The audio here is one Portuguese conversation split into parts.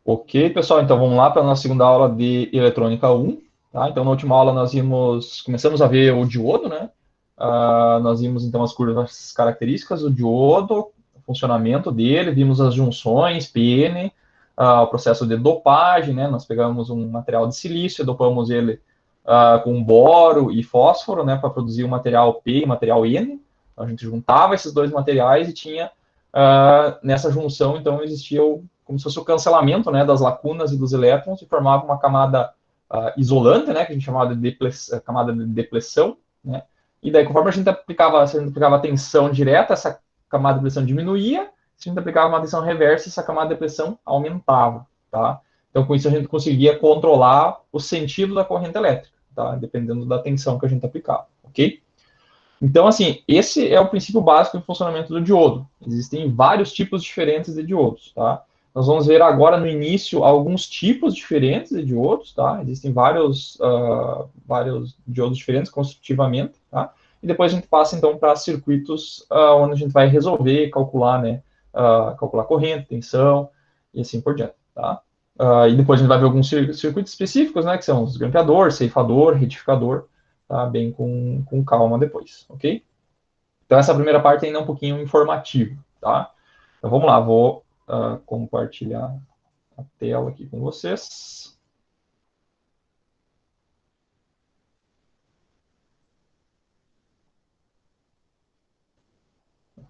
Ok, pessoal, então vamos lá para a nossa segunda aula de eletrônica 1, tá? Então, na última aula começamos a ver o diodo, né? Nós vimos então as curvas características do diodo, o funcionamento dele, vimos as junções, PN, o processo de dopagem, né? Nós pegamos um material de silício, dopamos ele com boro e fósforo, né? Para produzir o material P e material N. Então, a gente juntava esses dois materiais e tinha, nessa junção, então, existia como se fosse o cancelamento, né, das lacunas e dos elétrons e formava uma camada isolante, né, que a gente chamava de camada de depressão, né, e daí conforme se a gente aplicava tensão direta, essa camada de depressão diminuía, se a gente aplicava uma tensão reversa, essa camada de depressão aumentava, tá? Então com isso a gente conseguia controlar o sentido da corrente elétrica, tá, dependendo da tensão que a gente aplicava, ok? Então, assim, esse é o princípio básico do funcionamento do diodo. Existem vários tipos diferentes de diodos, tá? Nós vamos ver agora no início alguns tipos diferentes de diodos, tá? Existem vários diodos diferentes construtivamente, tá? E depois a gente passa, então, para circuitos onde a gente vai resolver, calcular, né? Calcular corrente, tensão e assim por diante, tá? E depois a gente vai ver alguns circuitos específicos, né? Que são os grampeador, ceifador, retificador, tá? Bem com calma depois, ok? Então essa primeira parte ainda é um pouquinho informativa, tá? Então vamos lá, vou compartilhar a tela aqui com vocês.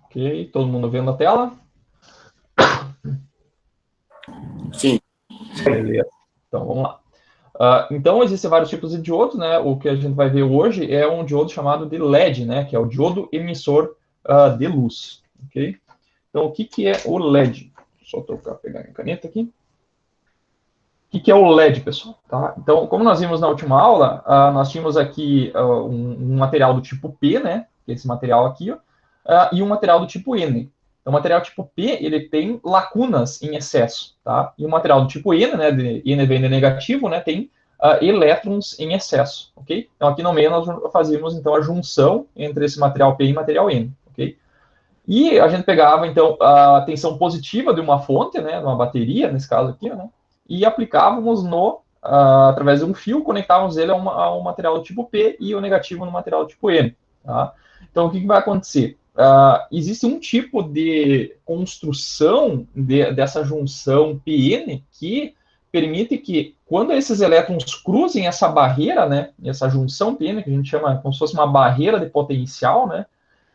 Ok, todo mundo vendo a tela? Sim. Beleza, então vamos lá. Então, existem vários tipos de diodos, né? O que a gente vai ver hoje é um diodo chamado de LED, né? Que é o diodo emissor de luz, ok? Então, o que é o LED? Só pegar minha caneta aqui. O que é o LED, pessoal? Tá? Então, como nós vimos na última aula, nós tínhamos aqui um material do tipo P, né? Esse material aqui, ó, e um material do tipo N. Então, o material tipo P, ele tem lacunas em excesso, tá? E o material do tipo N, né, de N vem de negativo, né, tem elétrons em excesso, ok? Então, aqui no meio nós fazíamos, então, a junção entre esse material P e material N, ok? E a gente pegava, então, a tensão positiva de uma fonte, né, de uma bateria, nesse caso aqui, né, e aplicávamos através de um fio, conectávamos ele a um material do tipo P e o negativo no material do tipo N. Tá? Então, o que vai acontecer? Existe um tipo de construção dessa junção PN que permite que, quando esses elétrons cruzem essa barreira, né, essa junção PN, que a gente chama como se fosse uma barreira de potencial, né,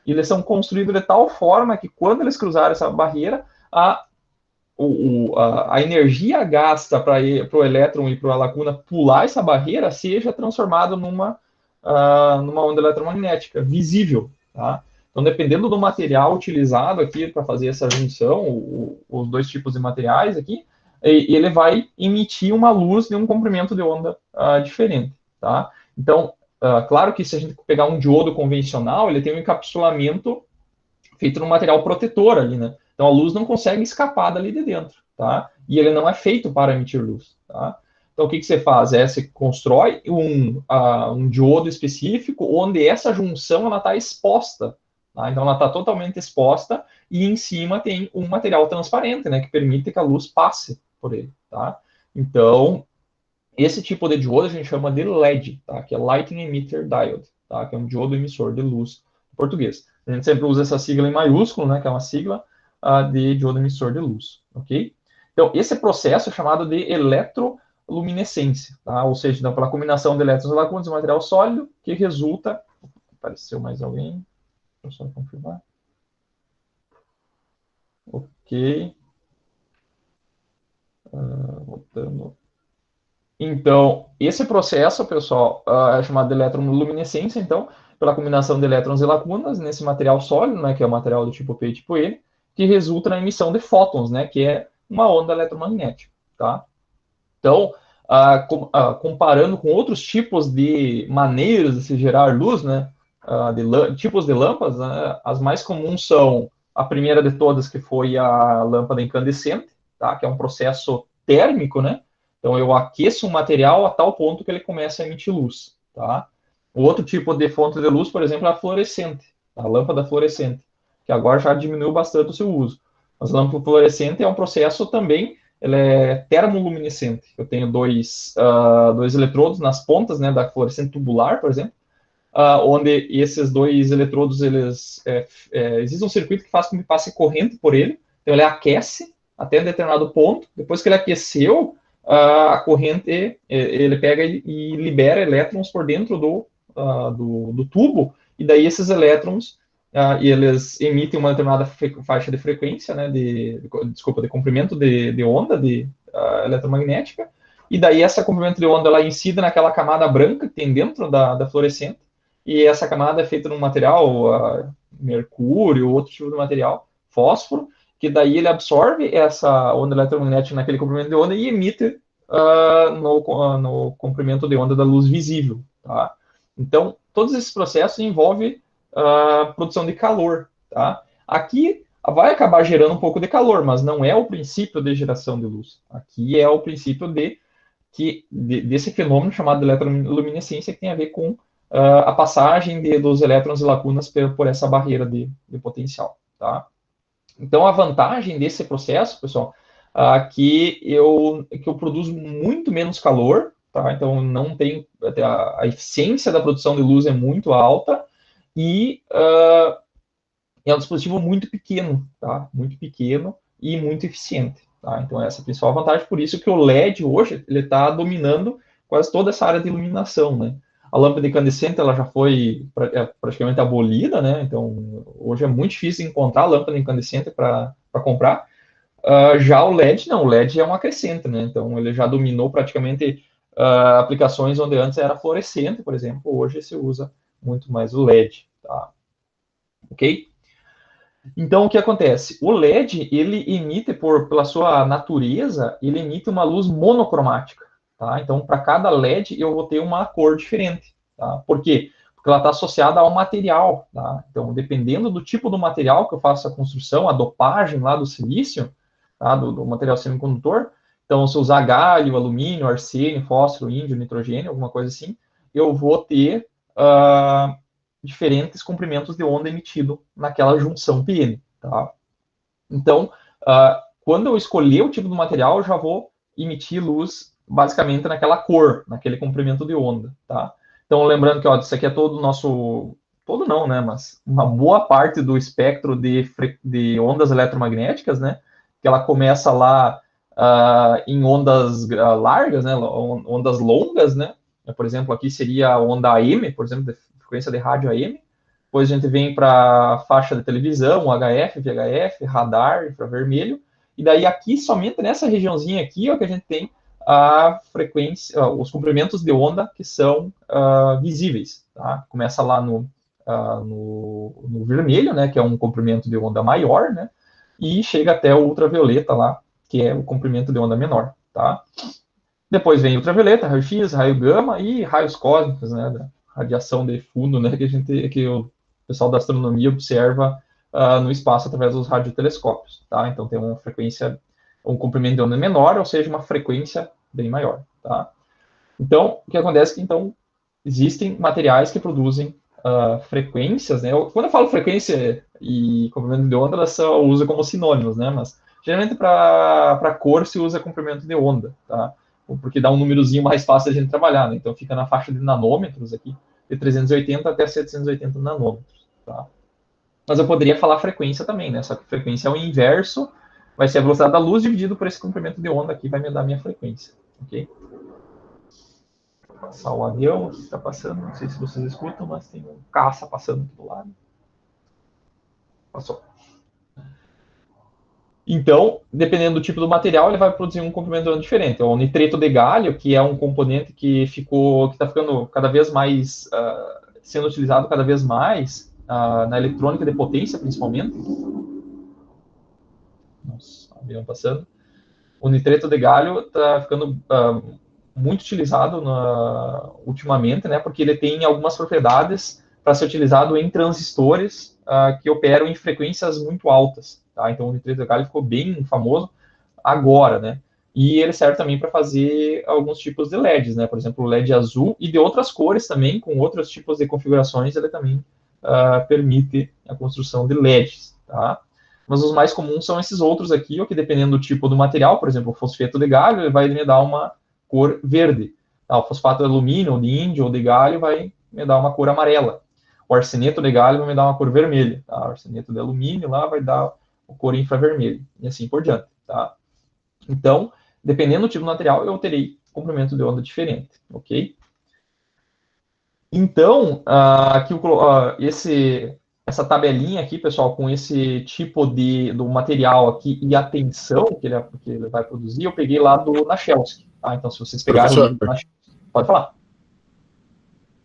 eles são construídos de tal forma que, quando eles cruzarem essa barreira, a energia gasta para o elétron e para a lacuna pular essa barreira seja transformada numa onda eletromagnética visível. Tá? Então, dependendo do material utilizado aqui para fazer essa junção, os dois tipos de materiais aqui, ele vai emitir uma luz de um comprimento de onda diferente. Tá? Então, claro que se a gente pegar um diodo convencional, ele tem um encapsulamento feito num material protetor ali, né? Então a luz não consegue escapar dali de dentro, tá? E ele não é feito para emitir luz, tá? Então o que você faz? Você constrói um diodo específico onde essa junção ela está exposta, tá? Então ela está totalmente exposta e em cima tem um material transparente, né? Que permite que a luz passe por ele, tá? Então esse tipo de diodo a gente chama de LED, tá? Que é Lighting Emitter Diode, tá? Que é um diodo emissor de luz em português. A gente sempre usa essa sigla em maiúsculo, né? Que é uma sigla de diodo emissor de luz, ok? Então, esse processo é chamado de eletroluminescência, tá? Ou seja, então, pela combinação de elétrons e lacunas de material sólido, que resulta... Apareceu mais alguém? Deixa eu só confirmar. Ok. Voltando. Então, esse processo, pessoal, é chamado de eletroluminescência, então, pela combinação de elétrons e lacunas nesse material sólido, né, que é o material do tipo P e tipo N, que resulta na emissão de fótons, né, que é uma onda eletromagnética, tá? Então, comparando com outros tipos de maneiras de se gerar luz, né, tipos de lâmpadas, né, as mais comuns são a primeira de todas, que foi a lâmpada incandescente, tá, que é um processo térmico, né? Então, eu aqueço um material a tal ponto que ele começa a emitir luz, tá? O outro tipo de fonte de luz, por exemplo, é a fluorescente, a lâmpada fluorescente, que agora já diminuiu bastante o seu uso. Mas a lâmpada fluorescente é um processo também ela é termoluminescente. Eu tenho dois eletrodos nas pontas, né, da fluorescente tubular, por exemplo, onde esses dois eletrodos, existe um circuito que faz com que passe corrente por ele, então ele aquece até um determinado ponto, depois que ele aqueceu, a corrente, ele pega e libera elétrons por dentro do tubo, e daí esses elétrons, eles emitem uma determinada faixa de frequência, né, de comprimento de onda eletromagnética, e daí essa comprimento de onda, ela incide naquela camada branca que tem dentro da fluorescente, e essa camada é feita num material, mercúrio, outro tipo de material, fósforo, que daí ele absorve essa onda eletromagnética naquele comprimento de onda e emite no comprimento de onda da luz visível. Tá? Então, todos esses processos envolvem produção de calor. Tá? Aqui vai acabar gerando um pouco de calor, mas não é o princípio de geração de luz. Aqui é o princípio desse fenômeno chamado eletroluminescência, que tem a ver com a passagem dos elétrons e lacunas por essa barreira de potencial. Tá? Então, a vantagem desse processo, pessoal, que eu produzo muito menos calor, tá? Então não tem a eficiência da produção de luz é muito alta e é um dispositivo muito pequeno, tá? Muito pequeno e muito eficiente, tá? Então essa é a principal vantagem, por isso que o LED hoje ele está dominando quase toda essa área de iluminação, né? A lâmpada incandescente ela já foi praticamente abolida, né? Então hoje é muito difícil encontrar lâmpada incandescente para comprar. Já o LED, não, o LED é um acrescente, né? Então ele já dominou praticamente aplicações onde antes era fluorescente, por exemplo, hoje se usa muito mais o LED, tá? Ok? Então o que acontece? O LED, ele emite, pela sua natureza, ele emite uma luz monocromática, tá? Então para cada LED eu vou ter uma cor diferente, tá? Por quê? Porque ela está associada ao material, tá? Então dependendo do tipo do material que eu faço a construção, a dopagem lá do silício, tá? do material semicondutor. Então, se eu usar galho, alumínio, arsênio, fósforo, índio, nitrogênio, alguma coisa assim, eu vou ter diferentes comprimentos de onda emitido naquela junção PN. Tá? Então, quando eu escolher o tipo do material, eu já vou emitir luz basicamente naquela cor, naquele comprimento de onda. Tá? Então, lembrando que isso aqui é todo o nosso... Todo não, né? Mas uma boa parte do espectro de ondas eletromagnéticas, né? Que ela começa lá em ondas largas, né? Ondas longas, né? Por exemplo, aqui seria a onda AM, por exemplo, de frequência de rádio AM. Depois a gente vem para a faixa de televisão, HF, VHF, radar, infravermelho. E daí aqui, somente nessa regiãozinha aqui, ó, que a gente tem a frequência, os comprimentos de onda que são visíveis. Tá? Começa lá no vermelho, né, que é um comprimento de onda maior, né, e chega até o ultravioleta lá, que é o comprimento de onda menor. Tá? Depois vem ultravioleta, raio-x, raio gama e raios cósmicos, né, da radiação de fundo, né, que o pessoal da astronomia observa no espaço através dos radiotelescópios. Tá? Então tem uma frequência, um comprimento de onda menor, ou seja, uma frequência bem maior. Tá? Então, o que acontece é que então, existem materiais que produzem frequências, né? Quando eu falo frequência e comprimento de onda, elas só usa como sinônimos, né? Mas geralmente para cor se usa comprimento de onda, tá? Porque dá um númerozinho mais fácil de a gente trabalhar, né? Então fica na faixa de nanômetros aqui, de 380 até 780 nanômetros, tá? Mas eu poderia falar frequência também, né? Só que frequência é o inverso, vai ser a velocidade da luz dividido por esse comprimento de onda aqui, vai me dar a minha frequência, ok? Passar o avião que está passando, não sei se vocês escutam, mas tem um caça passando do lado. Passou. Então, dependendo do tipo do material, ele vai produzir um comprimento de onda diferente. O nitreto de galho, que é um componente que está ficando cada vez mais sendo utilizado cada vez mais na eletrônica de potência, principalmente. Nossa, avião passando. O nitreto de galho está ficando muito utilizado ultimamente, né? Porque ele tem algumas propriedades para ser utilizado em transistores que operam em frequências muito altas. Tá? Então o nitreto de galho ficou bem famoso agora, né? E ele serve também para fazer alguns tipos de LEDs, né? Por exemplo, o LED azul e de outras cores também, com outros tipos de configurações, ele também permite a construção de LEDs, tá? mas os mais comuns são esses outros aqui, ó, que dependendo do tipo do material, por exemplo, o fosfeto de galho, ele vai me dar uma cor verde. Tá? O fosfato de alumínio, ou de índio, ou de galho, vai me dar uma cor amarela. O arseneto de galho vai me dar uma cor vermelha. Tá? O arseneto de alumínio lá vai dar a cor infravermelho, e assim por diante. Tá? Então, dependendo do tipo de material, eu terei comprimento de onda diferente, ok? Então, aqui essa tabelinha aqui, pessoal, com esse tipo do material aqui e a tensão que ele vai produzir, eu peguei lá do Nachelski. Tá? Então, se vocês pegarem o link do Nachelski, pode falar.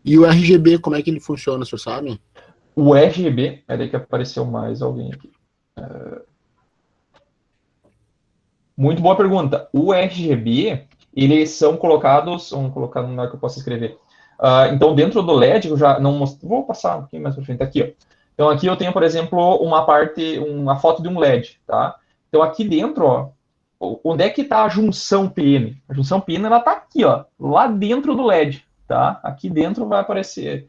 E o RGB, como é que ele funciona, o senhor sabe? O RGB, peraí que apareceu mais alguém aqui. Muito boa pergunta. O RGB, eles são colocados, vamos colocar no lugar que eu posso escrever. Então, dentro do LED, eu já não mostrei, vou passar um pouquinho mais para frente aqui, ó. Então, aqui eu tenho, por exemplo, uma foto de um LED, tá? Então, aqui dentro, ó, onde é que está a junção PN? A junção PN, ela está aqui, ó, lá dentro do LED, tá? Aqui dentro vai aparecer,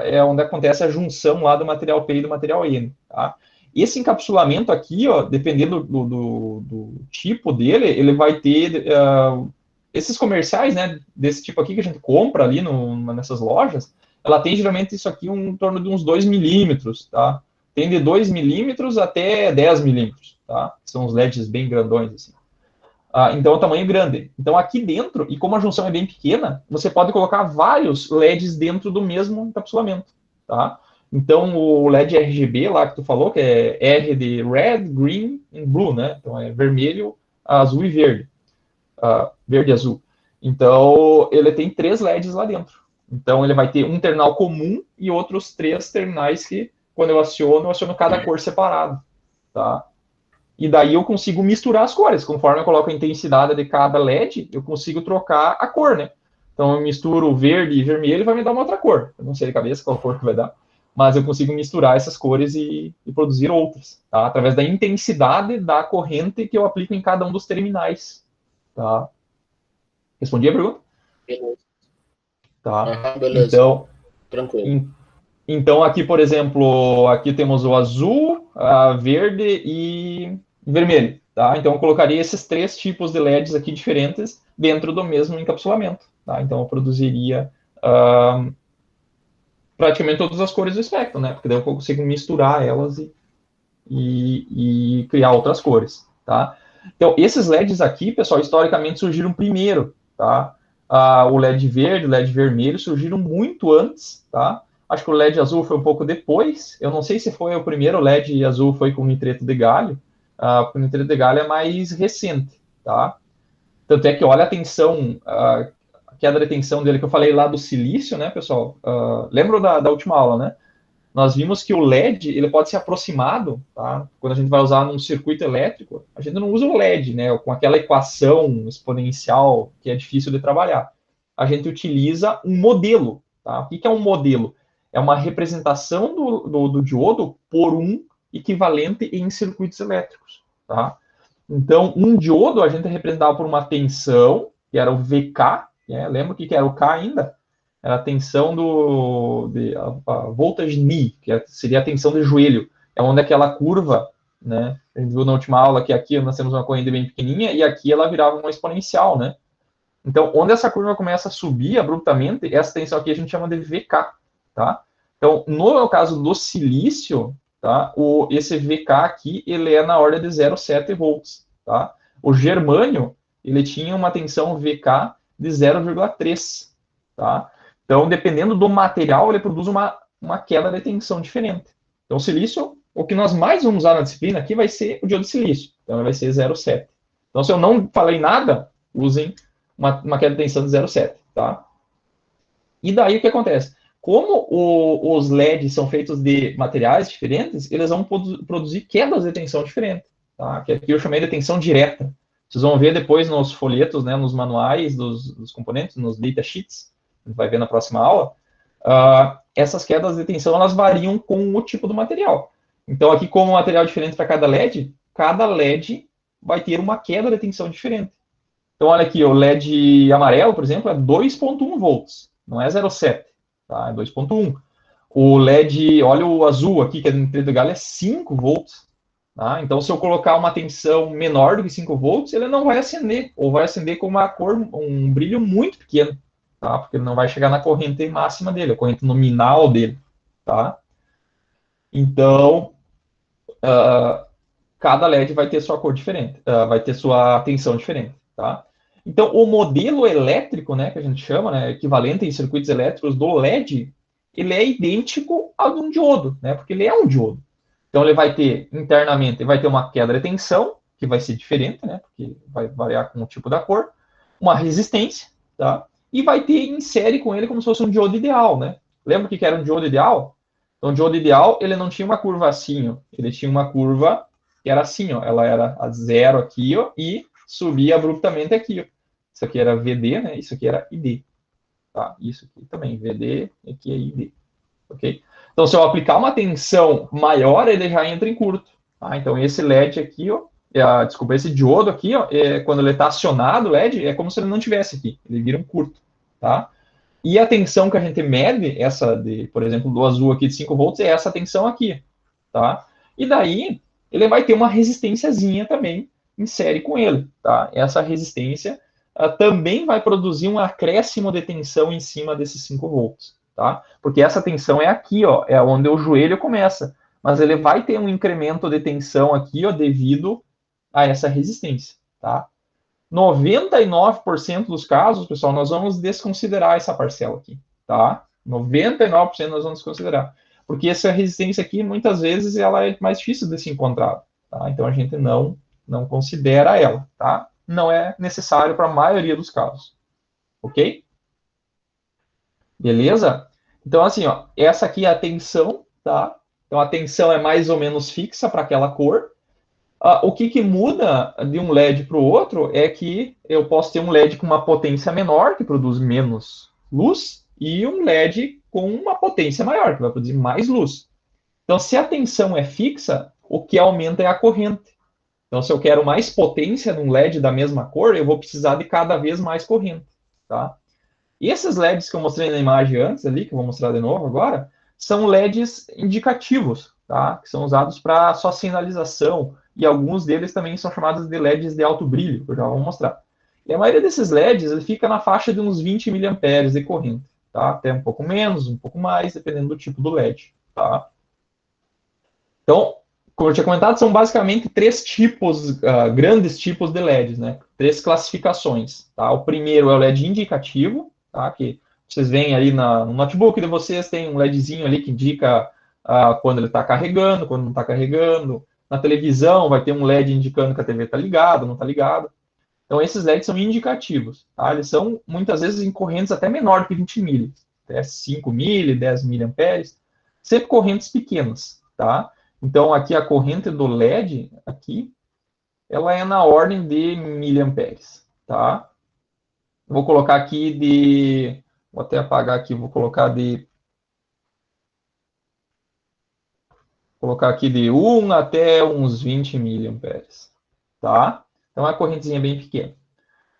é onde acontece a junção lá do material P e do material N, tá? Esse encapsulamento aqui, ó, dependendo do tipo dele, ele vai ter esses comerciais, né, desse tipo aqui que a gente compra ali nessas lojas, ela tem geralmente isso aqui em torno de uns 2 milímetros, tá? Tem de 2 milímetros até 10 milímetros, tá? São os LEDs bem grandões, assim. Então, é um tamanho grande. Então, aqui dentro, e como a junção é bem pequena, você pode colocar vários LEDs dentro do mesmo encapsulamento, tá? Então, o LED RGB lá que tu falou, que é R de red, green e blue, né? Então, é vermelho, azul e verde. Verde e azul. Então, ele tem 3 LEDs lá dentro. Então, ele vai ter um terminal comum e outros 3 terminais que, quando eu aciono cada cor separado, tá? E daí eu consigo misturar as cores. Conforme eu coloco a intensidade de cada LED, eu consigo trocar a cor, né? Então, eu misturo verde e vermelho e vai me dar uma outra cor. Eu não sei de cabeça qual cor que vai dar, mas eu consigo misturar essas cores e produzir outras, tá? Através da intensidade da corrente que eu aplico em cada um dos terminais, tá? Respondi a pergunta? Beleza. Tá. Beleza. Tranquilo. Então, aqui, por exemplo, aqui temos o azul, verde e vermelho, tá? Então, eu colocaria esses 3 tipos de LEDs aqui diferentes dentro do mesmo encapsulamento, tá? Então, eu produziria praticamente todas as cores do espectro, né? Porque daí eu consigo misturar elas e criar outras cores, tá? Então, esses LEDs aqui, pessoal, historicamente surgiram primeiro, tá? O LED verde, o LED vermelho surgiram muito antes, tá? Acho que o LED azul foi um pouco depois. Eu não sei se foi o primeiro LED azul foi com nitreto de galho. O nitreto de galho é mais recente, tá? Tanto é que olha a tensão, a queda de tensão dele que eu falei lá do silício, né, pessoal? Lembra da última aula, né? Nós vimos que o LED ele pode ser aproximado, tá? Quando a gente vai usar num circuito elétrico, a gente não usa o LED, né? Com aquela equação exponencial que é difícil de trabalhar. A gente utiliza um modelo, tá? O que é um modelo? É uma representação do diodo por um equivalente em circuitos elétricos, tá? Então, um diodo a gente representava por uma tensão, que era o VK, né? Lembra o que era o K ainda? Era a tensão a voltage knee, que seria a tensão de joelho. É onde aquela curva, né? A gente viu na última aula que aqui nós temos uma corrente bem pequenininha e aqui ela virava uma exponencial, né? Então, onde essa curva começa a subir abruptamente, essa tensão aqui a gente chama de VK, tá? Então, no caso do silício, tá? Esse VK aqui, ele é na ordem de 0,7 volts, tá? O germânio, ele tinha uma tensão VK de 0,3, tá? Então, dependendo do material, ele produz uma queda de tensão diferente. Então, o silício, o que nós mais vamos usar na disciplina aqui vai ser o diodo de silício. Então, ele vai ser 0,7. Então, se eu não falei nada, usem uma queda de tensão de 0,7, tá? E daí o que acontece? Como os LEDs são feitos de materiais diferentes, eles vão produzir quedas de tensão diferentes, tá? Que aqui eu chamei de tensão direta. Vocês vão ver depois nos folhetos, né, nos manuais dos componentes, nos datasheets, a gente vai ver na próxima aula, essas quedas de tensão, elas variam com o tipo do material. Então, aqui, como um material diferente para cada LED vai ter uma queda de tensão diferente. Então, olha aqui, o LED amarelo, por exemplo, é 2,1 volts, não é 0,7, tá? É 2,1. O LED, olha o azul aqui, que é do nitreto de galho, é 5 volts, Tá? Então, se eu colocar uma tensão menor do que 5 volts, ele não vai acender, ou vai acender com uma cor, um brilho muito pequeno, tá? Porque ele não vai chegar na corrente máxima dele, a corrente nominal dele, tá? Então, cada LED vai ter sua cor diferente, vai ter sua tensão diferente, tá? Então, o modelo elétrico, né, que a gente chama, né, equivalente em circuitos elétricos do LED, ele é idêntico ao de um diodo, né, porque ele é um diodo. Então, ele vai ter, internamente, vai ter uma queda de tensão, que vai ser diferente, né, porque vai variar com o tipo da cor, uma resistência, tá? E vai ter em série com ele como se fosse um diodo ideal, né? Lembra o que era um diodo ideal? Então, o diodo ideal, ele não tinha uma curva assim, ó, ele tinha uma curva que era assim, ó, ela era a zero aqui, ó, e subia abruptamente aqui, ó. Isso aqui era VD, né? Isso aqui era ID, tá? Isso aqui também, VD, aqui é ID, ok? Então, se eu aplicar uma tensão maior, ele já entra em curto, tá? Então, esse LED aqui, ó, desculpa, esse diodo aqui, ó, quando ele está acionado, o LED, é como se ele não tivesse aqui, ele vira um curto, tá? E a tensão que a gente mede, essa de, por exemplo, do azul aqui de 5 volts, é essa tensão aqui, tá? E daí, ele vai ter uma resistênciazinha também em série com ele, tá? Essa resistência também vai produzir um acréscimo de tensão em cima desses 5 volts, tá? Porque essa tensão é aqui, ó, é onde o joelho começa, mas ele vai ter um incremento de tensão aqui, ó, devido a essa resistência, tá? 99% dos casos, pessoal, nós vamos desconsiderar essa parcela aqui, tá? 99% nós vamos desconsiderar. Porque essa resistência aqui, muitas vezes, ela é mais difícil de se encontrar, tá? Então, a gente não considera ela, tá? Não é necessário para a maioria dos casos, ok? Beleza? Então, assim, ó, essa aqui é a tensão, tá? Então, a tensão é mais ou menos fixa para aquela cor. O que muda de um LED para o outro é que eu posso ter um LED com uma potência menor, que produz menos luz, e um LED com uma potência maior, que vai produzir mais luz. Então, se a tensão é fixa, o que aumenta é a corrente. Então, se eu quero mais potência num LED da mesma cor, eu vou precisar de cada vez mais corrente, tá? E esses LEDs que eu mostrei na imagem antes ali, que eu vou mostrar de novo agora, são LEDs indicativos, tá? Que são usados para só sinalização, e alguns deles também são chamados de LEDs de alto brilho, que eu já vou mostrar. E a maioria desses LEDs, ele fica na faixa de uns 20 mA de corrente, tá? Até um pouco menos, um pouco mais, dependendo do tipo do LED, tá? Então, como eu tinha comentado, são basicamente três tipos, grandes tipos de LEDs, né? Três classificações, tá? O primeiro é o LED indicativo, tá? Que vocês veem ali no notebook de vocês, tem um LEDzinho ali que indica quando ele está carregando, quando não está carregando. Na televisão vai ter um LED indicando que a TV está ligada, não está ligada. Então, esses LEDs são indicativos, tá? Eles são, muitas vezes, em correntes até menor do que 20 mili, até 5 mili, 10 miliamperes, sempre correntes pequenas, tá? Então, aqui a corrente do LED, aqui, ela é na ordem de miliamperes, tá? Vou colocar aqui de... Vou até apagar aqui, vou colocar de... Colocar aqui de 1 até uns 20 miliamperes, tá? Então, é uma correntezinha bem pequena.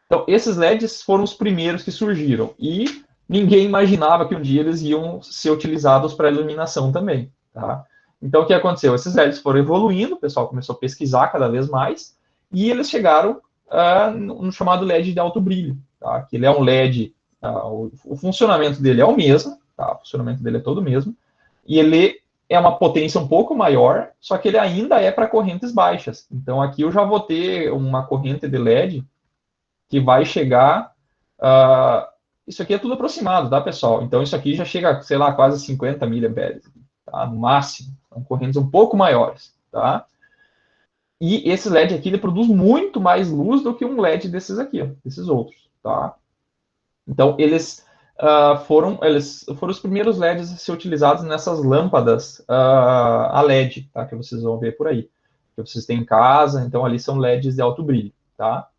Então, esses LEDs foram os primeiros que surgiram. E ninguém imaginava que um dia eles iam ser utilizados para iluminação também, tá? Então, o que aconteceu? Esses LEDs foram evoluindo, o pessoal começou a pesquisar cada vez mais, e eles chegaram no chamado LED de alto brilho, tá? Que ele é um LED, o funcionamento dele é o mesmo, tá? O funcionamento dele é todo o mesmo, e ele é uma potência um pouco maior, só que ele ainda é para correntes baixas. Então, aqui eu já vou ter uma corrente de LED que vai chegar... isso aqui é tudo aproximado, tá, pessoal? Então, isso aqui já chega, sei lá, quase 50 miliamperes, tá? No máximo. São correntes um pouco maiores, tá? E esse LED aqui, ele produz muito mais luz do que um LED desses aqui, ó, desses outros, tá? Então, eles foram os primeiros LEDs a ser utilizados nessas lâmpadas a LED, tá? Que vocês vão ver por aí. Que vocês têm em casa, então ali são LEDs de alto brilho, tá?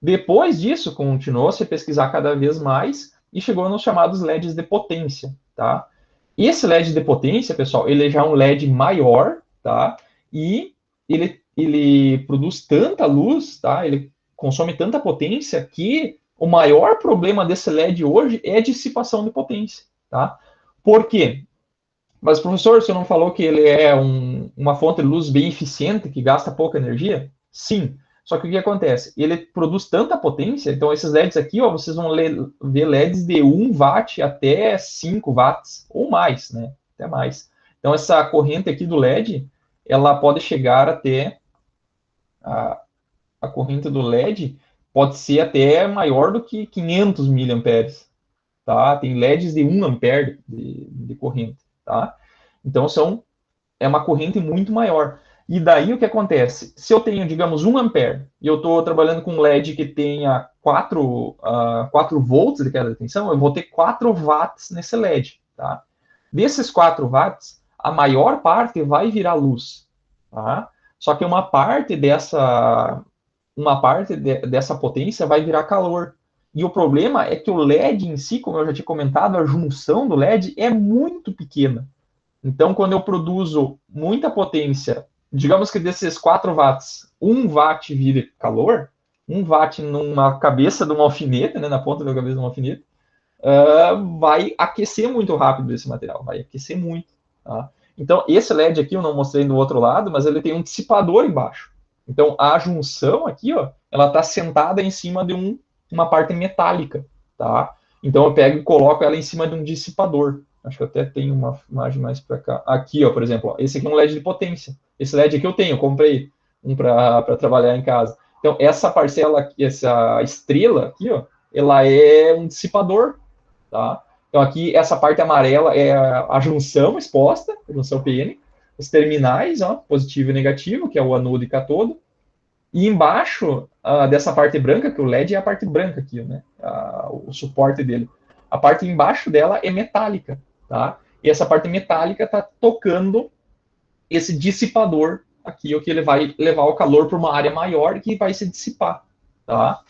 Depois disso, continuou a se pesquisar cada vez mais e chegou nos chamados LEDs de potência, tá? E esse LED de potência, pessoal, ele já é um LED maior, tá? E ele produz tanta luz, tá? Ele consome tanta potência que o maior problema desse LED hoje é a dissipação de potência, tá? Por quê? Mas, professor, você não falou que ele é uma fonte de luz bem eficiente, que gasta pouca energia? Sim. Só que o que acontece? Ele produz tanta potência, então esses LEDs aqui, ó, vocês vão ver LEDs de 1 watt até 5 watts, ou mais, né? Até mais. Então essa corrente aqui do LED, ela pode chegar até, a, a corrente do LED pode ser até maior do que 500 miliamperes, tá? Tem LEDs de 1 ampere de corrente, tá? Então é uma corrente muito maior. E daí o que acontece? Se eu tenho, digamos, 1 ampere e eu estou trabalhando com um LED que tenha 4 volts de queda de tensão, eu vou ter 4 watts nesse LED. Tá? Desses 4 watts, a maior parte vai virar luz. Tá? Só que dessa potência vai virar calor. E o problema é que o LED em si, como eu já tinha comentado, a junção do LED é muito pequena. Então, quando eu produzo muita potência, digamos que desses 4 watts, 1 watt vire calor, 1 watt numa cabeça de um alfinete, né, na ponta da cabeça de um alfinete, vai aquecer muito rápido esse material, vai aquecer muito. Tá? Então, esse LED aqui eu não mostrei do outro lado, mas ele tem um dissipador embaixo. Então, a junção aqui, ó, ela está sentada em cima de uma parte metálica. Tá? Então, eu pego e coloco ela em cima de um dissipador. Acho que eu até tenho uma imagem mais para cá. Aqui, ó, por exemplo, ó, esse aqui é um LED de potência. Esse LED aqui eu tenho, eu comprei um para trabalhar em casa. Então, essa parcela aqui, essa estrela aqui, ó, ela é um dissipador. Tá? Então, aqui, essa parte amarela é a junção exposta, a junção PN, os terminais, ó, positivo e negativo, que é o anodo e catodo, e embaixo dessa parte branca, que o LED é a parte branca aqui, né? O suporte dele. A parte embaixo dela é metálica, tá? E essa parte metálica está tocando esse dissipador aqui, o que ele vai levar o calor para uma área maior que vai se dissipar, tá?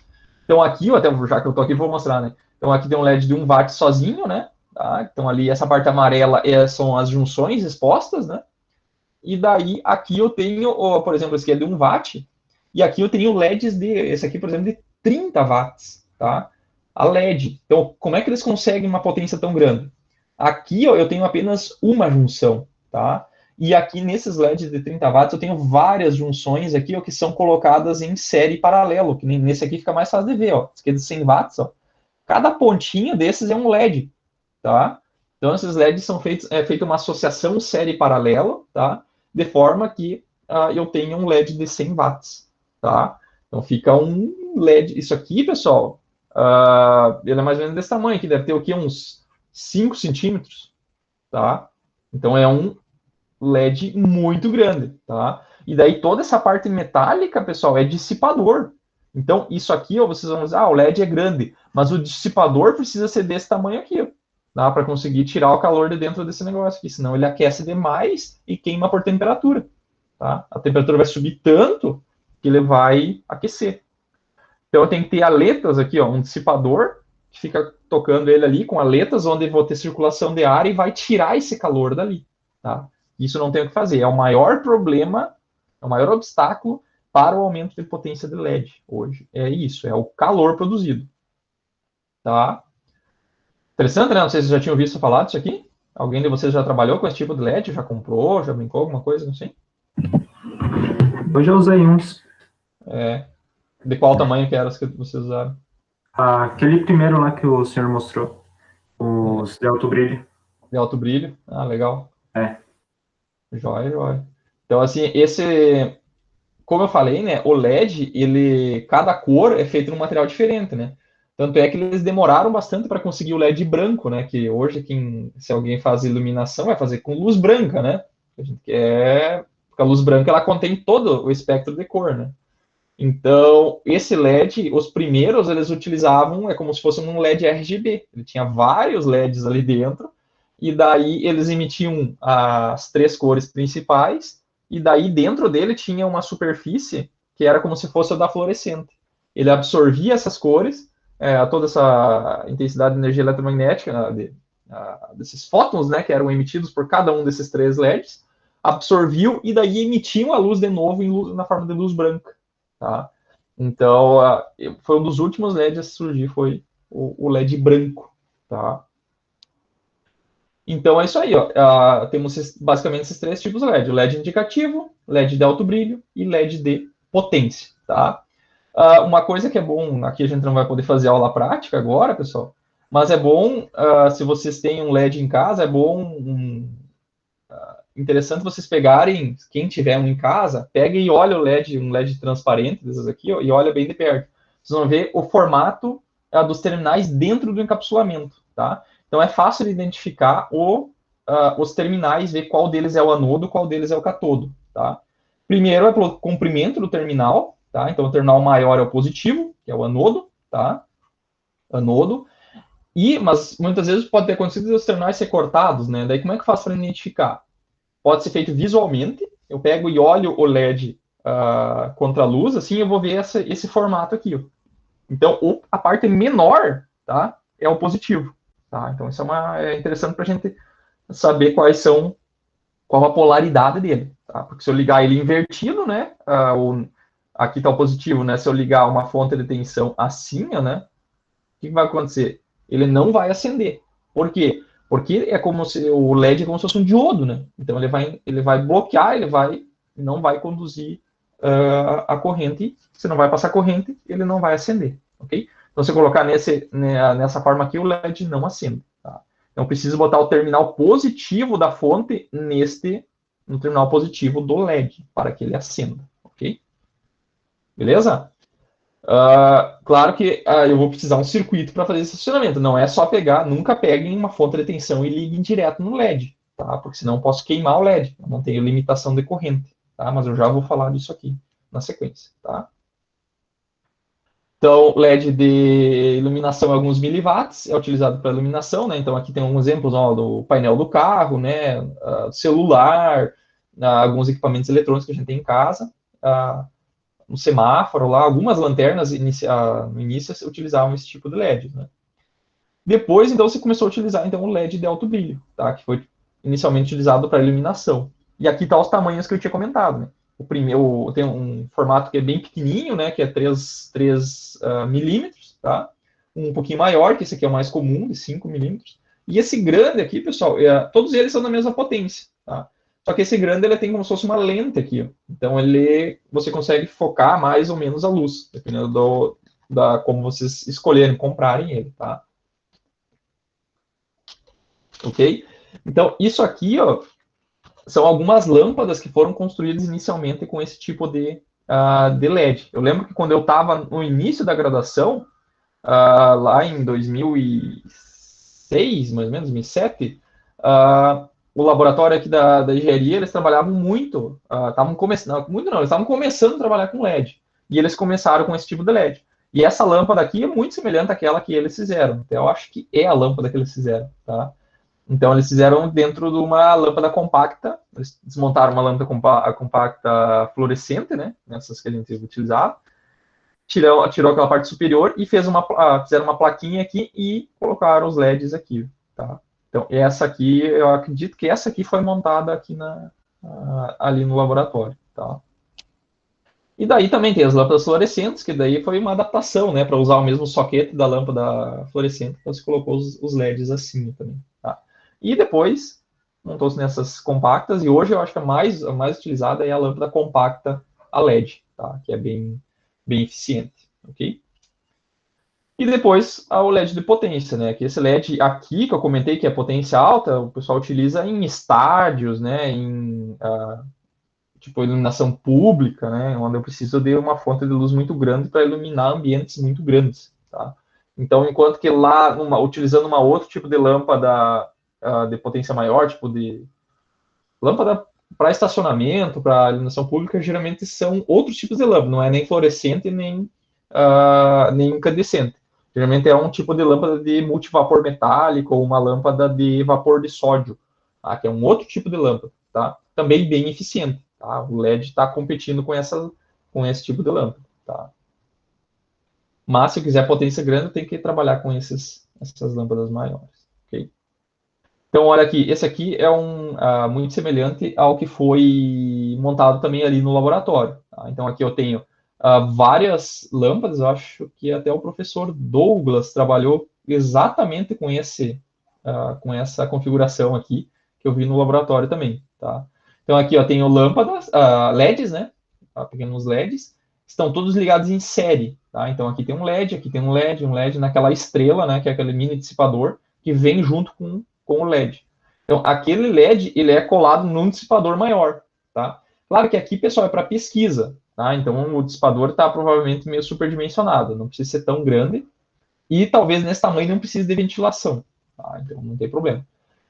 Então aqui, até já que eu tô aqui, vou mostrar, né? Então aqui tem um LED de 1 watt sozinho, né? Tá? Então ali essa parte amarela são as junções expostas, né? E daí aqui eu tenho, por exemplo, esse aqui é de 1 watt, e aqui eu tenho LEDs esse aqui, por exemplo, de 30 watts, tá? A LED. Então, como é que eles conseguem uma potência tão grande? Aqui, ó, eu tenho apenas uma junção, tá? E aqui nesses LEDs de 30 watts eu tenho várias junções aqui, ó, que são colocadas em série paralelo, que nesse aqui fica mais fácil de ver, ó. Esse aqui é de 100 watts, ó. Cada pontinho desses é um LED, tá? Então, esses LEDs são feita uma associação série paralela, tá? De forma que eu tenha um LED de 100 watts, tá? Então, fica um LED. Isso aqui, pessoal, ele é mais ou menos desse tamanho, que deve ter o quê? Uns 5 centímetros, tá? Então, é um LED muito grande, tá? E daí, toda essa parte metálica, pessoal, é dissipador. Então, isso aqui, ó, vocês vão dizer, o LED é grande, mas o dissipador precisa ser desse tamanho aqui, ó. Para conseguir tirar o calor de dentro desse negócio aqui, senão ele aquece demais e queima por temperatura. Tá? A temperatura vai subir tanto que ele vai aquecer. Então eu tenho que ter aletas aqui, ó, um dissipador que fica tocando ele ali com aletas, onde eu vou ter circulação de ar e vai tirar esse calor dali. Tá? Isso não tem o que fazer. É o maior problema, é o maior obstáculo para o aumento de potência de LED hoje. É isso, é o calor produzido. Tá? Interessante, né? Não sei se vocês já tinham visto falar disso aqui. Alguém de vocês já trabalhou com esse tipo de LED? Já comprou? Já brincou alguma coisa assim? Eu já usei uns. De qual tamanho que eram os que vocês usaram? Aquele primeiro lá que o senhor mostrou. Os de alto brilho. De alto brilho? Ah, legal. É. Jóia, jóia. Então, assim, como eu falei, né? O LED, cada cor é feito num material diferente, né? Tanto é que eles demoraram bastante para conseguir o LED branco, né? Que hoje, se alguém faz iluminação, vai fazer com luz branca, né? A gente quer. Porque a luz branca ela contém todo o espectro de cor, né? Então, esse LED, os primeiros, eles utilizavam, é como se fosse um LED RGB. Ele tinha vários LEDs ali dentro, e daí eles emitiam as 3 cores principais, e daí dentro dele tinha uma superfície que era como se fosse a da fluorescente. Ele absorvia essas cores, toda essa intensidade de energia eletromagnética, desses fótons, né, que eram emitidos por cada um desses 3 LEDs, absorviam e daí emitiam a luz de novo na forma de luz branca. Tá? Então, foi um dos últimos LEDs a surgir, foi o LED branco. Tá? Então é isso aí, ó. Temos basicamente esses 3 tipos de LED: o LED indicativo, LED de alto brilho e LED de potência, tá? Uma coisa que é bom, aqui a gente não vai poder fazer aula prática agora, pessoal, mas é bom, se vocês têm um LED em casa, é bom, interessante vocês pegarem, quem tiver um em casa, pegue e olha o LED, um LED transparente desses aqui, ó, e olha bem de perto. Vocês vão ver o formato dos terminais dentro do encapsulamento, tá? Então é fácil de identificar os terminais, ver qual deles é o anodo, qual deles é o catodo, tá? Primeiro é pelo comprimento do terminal, tá? Então o terminal maior é o positivo, que é o anodo, tá? Anodo. Mas muitas vezes pode ter acontecido os terminais ser cortados, né? Daí como é que faz para identificar? Pode ser feito visualmente. Eu pego e olho o LED contra a luz, assim eu vou ver esse formato aqui, ó. Então, a parte menor, tá, é o positivo, tá? Então, isso é interessante para a gente saber qual a polaridade dele, tá? Porque se eu ligar ele invertido, né, aqui está o positivo, né? Se eu ligar uma fonte de tensão assim, né, o que vai acontecer? Ele não vai acender. Por quê? Porque é como se o LED é como se fosse um diodo, né? Então ele vai bloquear, não vai conduzir a corrente. Se não vai passar corrente, ele não vai acender, ok? Então, se eu colocar nessa forma aqui, o LED não acende. Tá? Então, preciso botar o terminal positivo da fonte no terminal positivo do LED, para que ele acenda, ok? Beleza? Claro que eu vou precisar um circuito para fazer esse funcionamento. Não é só pegar, nunca peguem uma fonte de tensão e liguem direto no LED, tá? Porque senão eu posso queimar o LED. Eu não tenho limitação de corrente, tá? Mas eu já vou falar disso aqui na sequência, tá? Então, LED de iluminação é alguns miliwatts, é utilizado para iluminação, né? Então, aqui tem alguns exemplos, ó, do painel do carro, né? Celular, alguns equipamentos eletrônicos que a gente tem em casa, um semáforo lá, algumas lanternas no início utilizavam esse tipo de LED, né? Depois, então, se começou a utilizar então o LED de alto brilho, tá? Que foi inicialmente utilizado para iluminação. E aqui tá os tamanhos que eu tinha comentado, né? O primeiro tem um formato que é bem pequenininho, né? Que é 3 milímetros, tá? Um pouquinho maior, que esse aqui é o mais comum, de 5 milímetros. E esse grande aqui, pessoal, todos eles são da mesma potência, tá? Só que esse grande ele tem como se fosse uma lente aqui, ó. Então você consegue focar mais ou menos a luz, dependendo como vocês escolherem comprarem ele, tá? Ok? Então isso aqui, ó, são algumas lâmpadas que foram construídas inicialmente com esse tipo de LED. Eu lembro que quando eu estava no início da graduação, lá em 2006, mais ou menos, 2007, o laboratório aqui da engenharia, eles trabalhavam muito, estavam começando, muito não, eles estavam começando a trabalhar com LED, e eles começaram com esse tipo de LED. E essa lâmpada aqui é muito semelhante àquela que eles fizeram, então eu acho que é a lâmpada que eles fizeram, tá? Então eles fizeram dentro de uma lâmpada compacta, eles desmontaram uma lâmpada compacta fluorescente, né, nessas que a gente utilizava, tirou aquela parte superior e fizeram uma plaquinha aqui e colocaram os LEDs aqui, tá? Então, essa aqui, eu acredito que essa aqui foi montada aqui ali no laboratório, tá? E daí também tem as lâmpadas fluorescentes, que daí foi uma adaptação, né, para usar o mesmo soquete da lâmpada fluorescente, então você colocou os LEDs assim também, tá? E depois montou-se nessas compactas, e hoje eu acho que a mais utilizada é a lâmpada compacta a LED, tá? Que é bem eficiente, ok? E depois o LED de potência, né? Que esse LED aqui, que eu comentei que é potência alta, o pessoal utiliza em estádios, né? Tipo, iluminação pública, né? Onde eu preciso de uma fonte de luz muito grande para iluminar ambientes muito grandes, tá? Então, enquanto que lá, utilizando uma outro tipo de lâmpada de potência maior, tipo de lâmpada para estacionamento, para iluminação pública, geralmente são outros tipos de lâmpada, não é nem fluorescente, nem incandescente. Geralmente é um tipo de lâmpada de multivapor metálico ou uma lâmpada de vapor de sódio, tá? Que é um outro tipo de lâmpada, tá? Também bem eficiente, tá? O LED está competindo com esse tipo de lâmpada, tá? Mas se eu quiser potência grande, tem que trabalhar com essas lâmpadas maiores, ok? Então, olha aqui, esse aqui é muito semelhante ao que foi montado também ali no laboratório, tá? Então, aqui eu tenho várias lâmpadas, eu acho que até o professor Douglas trabalhou exatamente com esse com essa configuração aqui, que eu vi no laboratório também, tá? Então aqui, ó, tem o lâmpadas, LEDs, né? Pequenos LEDs, estão todos ligados em série, tá? Então aqui tem um LED, aqui tem um LED naquela estrela, né? Que é aquele mini dissipador que vem junto com o LED. Então aquele LED, ele é colado num dissipador maior, tá? Claro que aqui, pessoal, é para pesquisa, tá? Então o dissipador está provavelmente meio superdimensionado, não precisa ser tão grande, e talvez nesse tamanho não precise de ventilação, tá? Então não tem problema.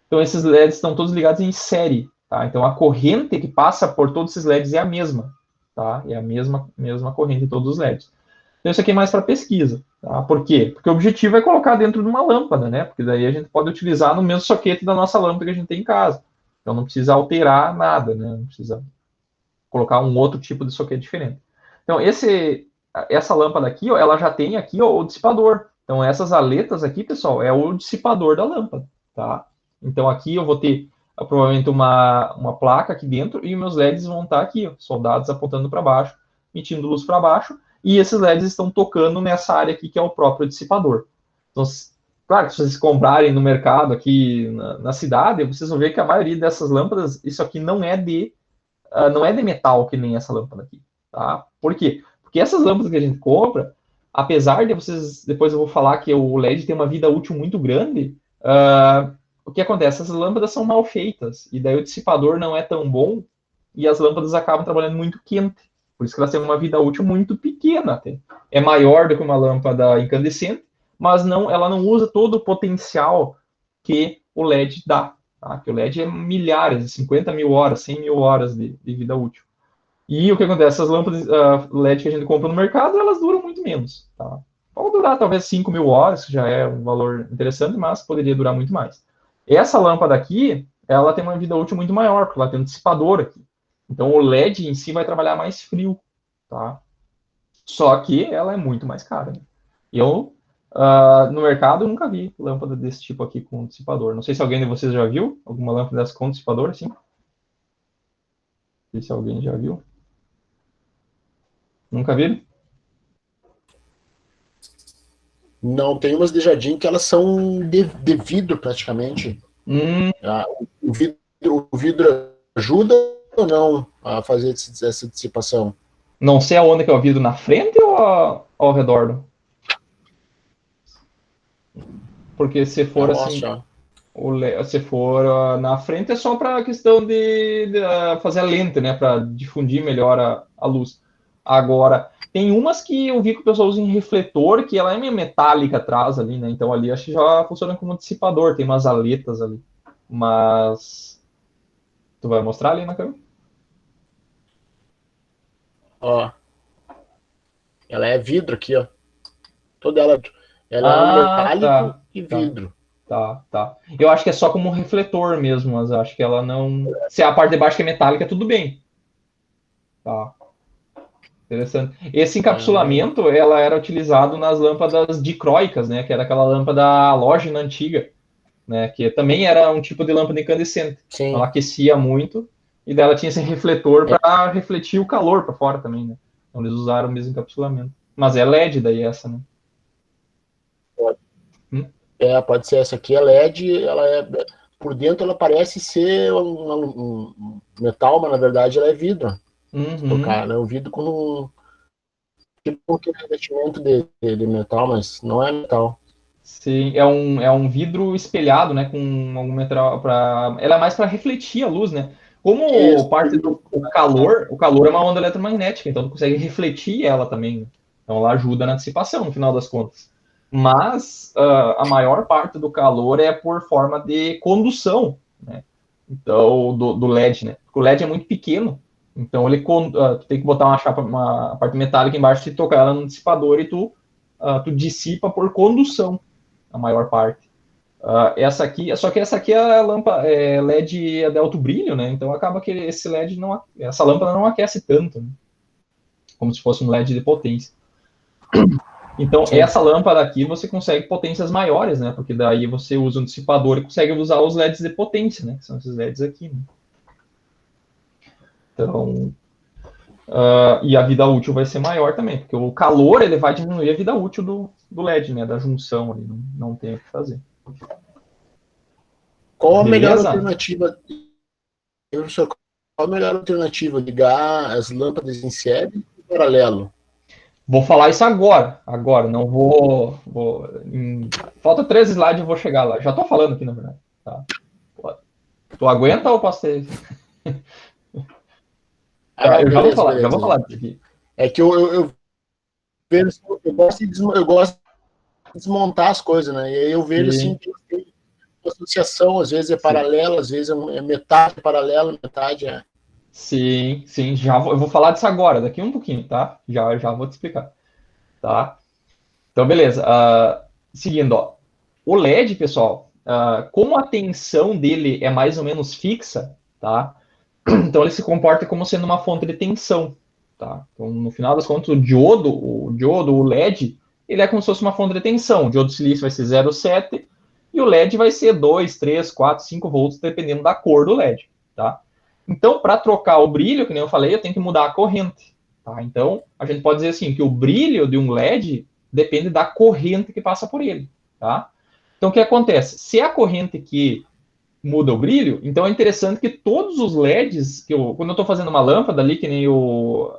Então esses LEDs estão todos ligados em série, tá? Então a corrente que passa por todos esses LEDs é a mesma, tá? É a mesma corrente de todos os LEDs. Então isso aqui é mais para pesquisa, tá? Por quê? Porque o objetivo é colocar dentro de uma lâmpada, né? Porque daí a gente pode utilizar no mesmo soquete da nossa lâmpada que a gente tem em casa. Então não precisa alterar nada, né? Não precisa colocar um outro tipo de soquete diferente. Então essa lâmpada aqui, ó, ela já tem aqui, ó, o dissipador. Então essas aletas aqui, pessoal, é o dissipador da lâmpada, tá? Então aqui eu vou ter provavelmente uma placa aqui dentro e meus LEDs vão estar aqui, ó, soldados apontando para baixo, emitindo luz para baixo, e esses LEDs estão tocando nessa área aqui que é o próprio dissipador. Então, claro que se vocês comprarem no mercado aqui na cidade, vocês vão ver que a maioria dessas lâmpadas, isso aqui não é de metal que nem essa lâmpada aqui, tá? Por quê? Porque essas lâmpadas que a gente compra, apesar de vocês, depois eu vou falar que o LED tem uma vida útil muito grande, o que acontece? Essas lâmpadas são mal feitas, e daí o dissipador não é tão bom, e as lâmpadas acabam trabalhando muito quente. Por isso que elas têm uma vida útil muito pequena até. É maior do que uma lâmpada incandescente, mas ela não usa todo o potencial que o LED dá. Tá? Que o LED é milhares, 50 mil horas, 100 mil horas de vida útil. E o que acontece? Essas lâmpadas LED que a gente compra no mercado, elas duram muito menos. Tá? Pode durar talvez 5 mil horas, que já é um valor interessante, mas poderia durar muito mais. Essa lâmpada aqui, ela tem uma vida útil muito maior, porque ela tem um dissipador aqui. Então o LED em si vai trabalhar mais frio. Tá? Só que ela é muito mais cara. Né? Eu, no mercado, eu nunca vi lâmpada desse tipo aqui com dissipador. Não sei se alguém de vocês já viu alguma lâmpada dessa com dissipador, assim. Não sei se alguém já viu. Nunca viram? Não, tem umas de jardim que elas são de vidro, praticamente. O vidro ajuda ou não a fazer essa dissipação? Não sei aonde que é o vidro, na frente ou ao redor? Porque se for assim, se for na frente é só para questão de fazer a lente, né, para difundir melhor a luz. Agora, tem umas que eu vi que o pessoal usa em refletor, que ela é meio metálica atrás ali, né, então ali acho que já funciona como dissipador, tem umas aletas ali. Mas, tu vai mostrar ali na câmera? Ó, ela é vidro aqui, ó. Toda ela é metálico e vidro. Tá. Eu acho que é só como um refletor mesmo, mas acho que ela não... Se a parte de baixo que é metálica, tudo bem. Tá. Interessante. Esse encapsulamento, ela era utilizado nas lâmpadas dicróicas, né? Que era aquela lâmpada halógena antiga, né? Que também era um tipo de lâmpada incandescente. Sim. Ela aquecia muito e daí ela tinha esse refletor para refletir o calor para fora também, né? Então eles usaram o mesmo encapsulamento. Mas é LED daí essa, né? Pode ser essa aqui, é LED, por dentro ela parece ser um metal, mas na verdade ela é vidro. Tocar, né? O vidro com tipo um revestimento de metal, mas não é metal. Sim, é um vidro espelhado, né? Com algum metal ela é mais para refletir a luz, né? Como parte do calor, o calor é uma onda eletromagnética, então tu consegue refletir ela também. Né? Então ela ajuda na dissipação, no final das contas. Mas a maior parte do calor é por forma de condução, né? Então, do LED, né? O LED é muito pequeno, então tu tem que botar uma parte metálica embaixo e tocar ela no dissipador e tu dissipa por condução a maior parte. Só que essa aqui é a lâmpada LED de alto brilho, né? Então acaba que essa lâmpada não aquece tanto, né? Como se fosse um LED de potência. Então, sim, essa lâmpada aqui você consegue potências maiores, né? Porque daí você usa um dissipador e consegue usar os LEDs de potência, né? Que são esses LEDs aqui, né? Então, e a vida útil vai ser maior também, porque o calor ele vai diminuir a vida útil do LED, né? Da junção ali, não tem o que fazer. Qual a melhor alternativa? Professor, qual a melhor alternativa? Ligar as lâmpadas em série ou em paralelo? Vou falar isso agora. Agora, não vou. Falta 3 slides, eu vou chegar lá. Já estou falando aqui, na verdade. Tá? Tu aguenta ou posso ter. Tá, eu já vou falar disso aqui. É que eu gosto de desmontar as coisas, né? E aí eu vejo assim que tem associação, às vezes é paralela, às vezes é metade paralela, metade é. Sim, eu vou falar disso agora, daqui um pouquinho, tá? Já vou te explicar, tá? Então, beleza. Seguindo, ó. O LED, pessoal, como a tensão dele é mais ou menos fixa, tá? Então ele se comporta como sendo uma fonte de tensão, tá? Então, no final das contas, o LED, ele é como se fosse uma fonte de tensão. O diodo de silício vai ser 0,7 e o LED vai ser 2, 3, 4, 5 volts, dependendo da cor do LED, tá? Então, para trocar o brilho, que nem eu falei, eu tenho que mudar a corrente, tá? Então, a gente pode dizer assim, que o brilho de um LED depende da corrente que passa por ele, tá? Então, o que acontece? Se a corrente que muda o brilho, então é interessante que todos os LEDs, quando eu estou fazendo uma lâmpada ali, que nem o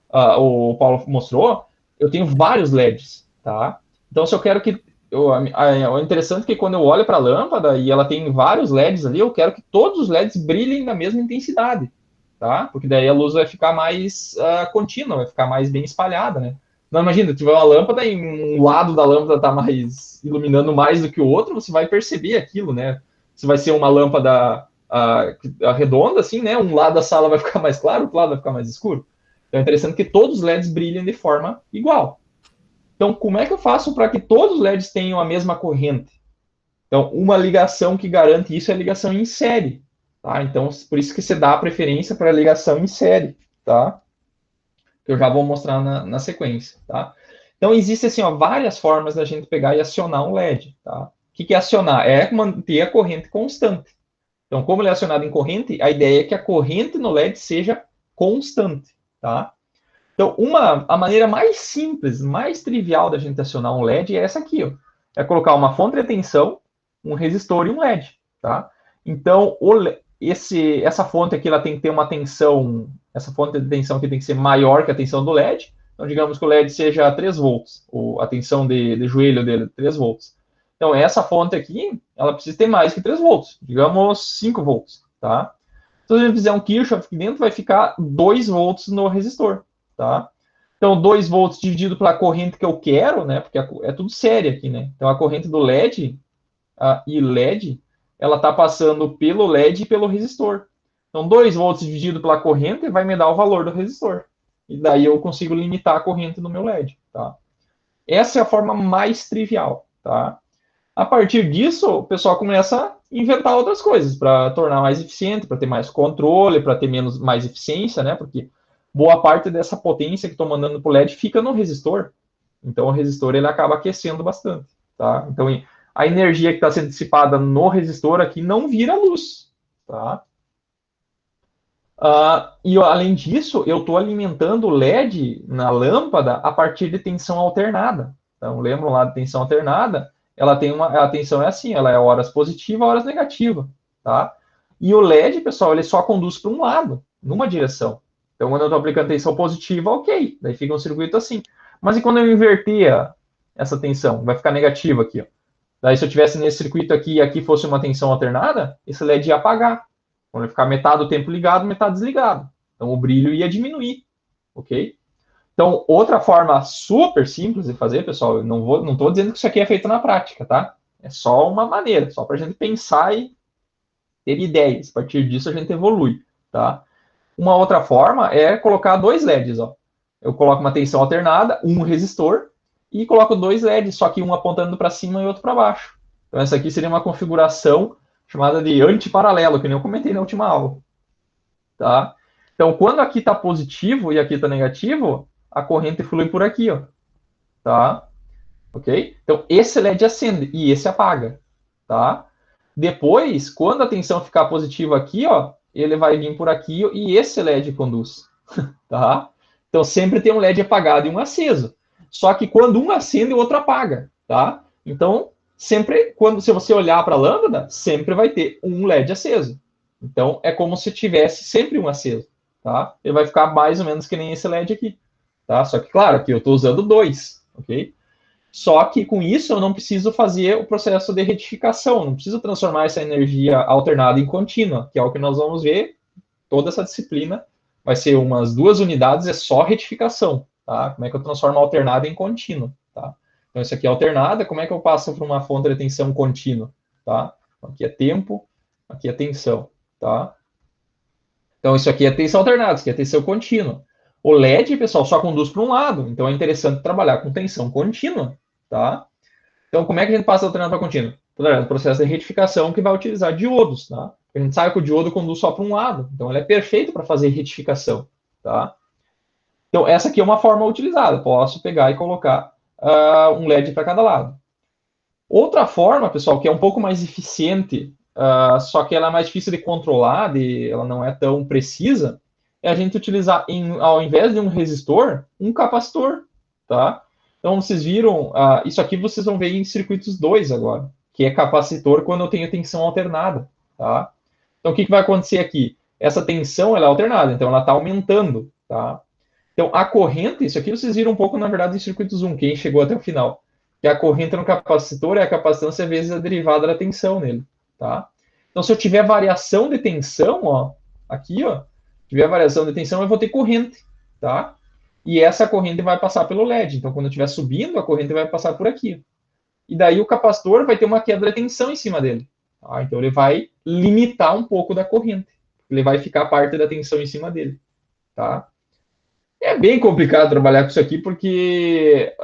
Paulo mostrou, eu tenho vários LEDs, tá? Então, se eu quero que... é interessante que quando eu olho para a lâmpada e ela tem vários LEDs ali, eu quero que todos os LEDs brilhem na mesma intensidade, tá? Porque daí a luz vai ficar mais contínua, vai ficar mais bem espalhada, né? Não, imagina, se tiver uma lâmpada e um lado da lâmpada está mais iluminando mais do que o outro, você vai perceber aquilo, né? Se vai ser uma lâmpada redonda, assim, né? Um lado da sala vai ficar mais claro, outro lado vai ficar mais escuro. Então é interessante que todos os LEDs brilhem de forma igual. Então, como é que eu faço para que todos os LEDs tenham a mesma corrente? Então, uma ligação que garante isso é a ligação em série, tá? Então, por isso que você dá a preferência para a ligação em série, tá? Que eu já vou mostrar na sequência, tá? Então, existem, assim, ó, várias formas da gente pegar e acionar um LED, tá? O que é acionar? É manter a corrente constante. Então, como ele é acionado em corrente, a ideia é que a corrente no LED seja constante, tá? Então, a maneira mais simples, mais trivial da gente acionar um LED é essa aqui, ó. É colocar uma fonte de tensão, um resistor e um LED, tá? Então, essa fonte aqui, ela tem que ter uma tensão, essa fonte de tensão aqui tem que ser maior que a tensão do LED. Então, digamos que o LED seja 3 volts, a tensão de joelho dele, 3 volts. Então, essa fonte aqui, ela precisa ter mais que 3 volts, digamos 5 volts, tá? Se a gente fizer um Kirchhoff aqui dentro, vai ficar 2 volts no resistor, tá? Então, 2 volts dividido pela corrente que eu quero, né? Porque é tudo série aqui, né? Então, a corrente do LED e LED, ela está passando pelo LED e pelo resistor. Então, 2 volts dividido pela corrente vai me dar o valor do resistor. E daí eu consigo limitar a corrente no meu LED, tá? Essa é a forma mais trivial, tá? A partir disso, o pessoal começa a inventar outras coisas para tornar mais eficiente, para ter mais controle, para ter mais eficiência, né? Porque boa parte dessa potência que estou mandando para o LED fica no resistor. Então, o resistor ele acaba aquecendo bastante, tá? Então, a energia que está sendo dissipada no resistor aqui não vira luz, tá? E além disso, eu estou alimentando o LED na lâmpada a partir de tensão alternada. Então, lembram lá de tensão alternada? Ela tem a tensão é assim, ela é horas positiva, horas negativa, tá? E o LED, pessoal, ele só conduz para um lado, numa direção. Então, quando eu estou aplicando tensão positiva, ok, daí fica um circuito assim. Mas e quando eu inverter essa tensão? Vai ficar negativa aqui, ó. Daí, se eu tivesse nesse circuito aqui e aqui fosse uma tensão alternada, esse LED ia apagar. Quando ele ficar metade do tempo ligado, metade desligado. Então, o brilho ia diminuir, ok? Então, outra forma super simples de fazer, pessoal, eu não estou dizendo que isso aqui é feito na prática, tá? É só uma maneira, só para a gente pensar e ter ideias. A partir disso, a gente evolui, tá? Uma outra forma é colocar 2 LEDs, ó. Eu coloco uma tensão alternada, um resistor, e coloco 2 LEDs, só que um apontando para cima e outro para baixo. Então, essa aqui seria uma configuração chamada de antiparalelo, que nem eu comentei na última aula, tá? Então, quando aqui está positivo e aqui está negativo, a corrente flui por aqui, ó, tá? Ok? Então, esse LED acende e esse apaga, tá? Depois, quando a tensão ficar positiva aqui, ó, ele vai vir por aqui e esse LED conduz, tá? Então, sempre tem um LED apagado e um aceso. Só que quando um acende, o outro apaga, tá? Então, sempre, se você olhar para a lâmpada, sempre vai ter um LED aceso. Então, é como se tivesse sempre um aceso, tá? Ele vai ficar mais ou menos que nem esse LED aqui, tá? Só que, claro, aqui eu estou usando 2, ok? Só que com isso eu não preciso fazer o processo de retificação, não preciso transformar essa energia alternada em contínua, que é o que nós vamos ver toda essa disciplina. Vai ser umas 2 unidades, é só retificação, tá? Como é que eu transformo alternada em contínua, tá? Então, isso aqui é alternada, como é que eu passo para uma fonte de tensão contínua, tá? Aqui é tempo, aqui é tensão, tá? Então, isso aqui é tensão alternada, isso aqui é tensão contínua. O LED, pessoal, só conduz para um lado, então é interessante trabalhar com tensão contínua, tá? Então, como é que a gente passa alternada para contínua? O processo de retificação que vai utilizar diodos, tá? A gente sabe que o diodo conduz só para um lado, então ele é perfeito para fazer retificação, tá? Então, essa aqui é uma forma utilizada, posso pegar e colocar um LED para cada lado. Outra forma, pessoal, que é um pouco mais eficiente, só que ela é mais difícil de controlar, ela não é tão precisa, é a gente utilizar, ao invés de um resistor, um capacitor, tá? Então, vocês viram, isso aqui vocês vão ver em circuitos 2 agora, que é capacitor quando eu tenho tensão alternada, tá? Então, o que vai acontecer aqui? Essa tensão, ela é alternada, então ela está aumentando, tá? Então, a corrente, isso aqui vocês viram um pouco, na verdade, em circuitos 1, quem chegou até o final. Que a corrente no capacitor é a capacitância vezes a derivada da tensão nele, tá? Então, se eu tiver variação de tensão, ó, aqui, ó, tiver variação de tensão, eu vou ter corrente, tá? E essa corrente vai passar pelo LED. Então, quando eu estiver subindo, a corrente vai passar por aqui. E daí o capacitor vai ter uma queda de tensão em cima dele. Tá? Então, ele vai limitar um pouco da corrente. Ele vai ficar parte da tensão em cima dele, tá? É bem complicado trabalhar com isso aqui, porque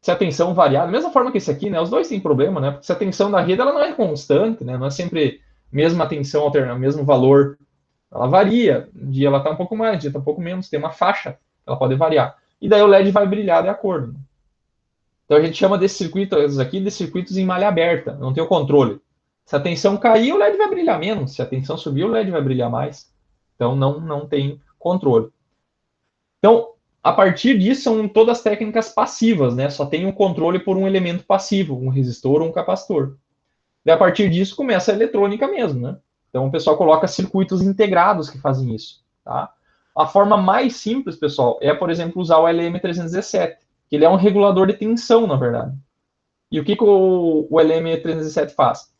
se a tensão variar, da mesma forma que esse aqui, né, os dois têm problema, né, porque se a tensão da rede ela não é constante, né, não é sempre mesma tensão alternada, mesmo valor, ela varia, um dia ela está um pouco mais, um dia está um pouco menos, tem uma faixa, ela pode variar, e daí o LED vai brilhar de acordo. Então a gente chama desses circuitos aqui de circuitos em malha aberta, não tem o controle. Se a tensão cair, o LED vai brilhar menos, se a tensão subir, o LED vai brilhar mais. Então não tem controle. Então, a partir disso, são todas técnicas passivas, né? Só tem um controle por um elemento passivo, um resistor ou um capacitor. E a partir disso, começa a eletrônica mesmo, né? Então, o pessoal coloca circuitos integrados que fazem isso, tá? A forma mais simples, pessoal, é, por exemplo, usar o LM317, que ele é um regulador de tensão, na verdade. E o que o LM317 faz?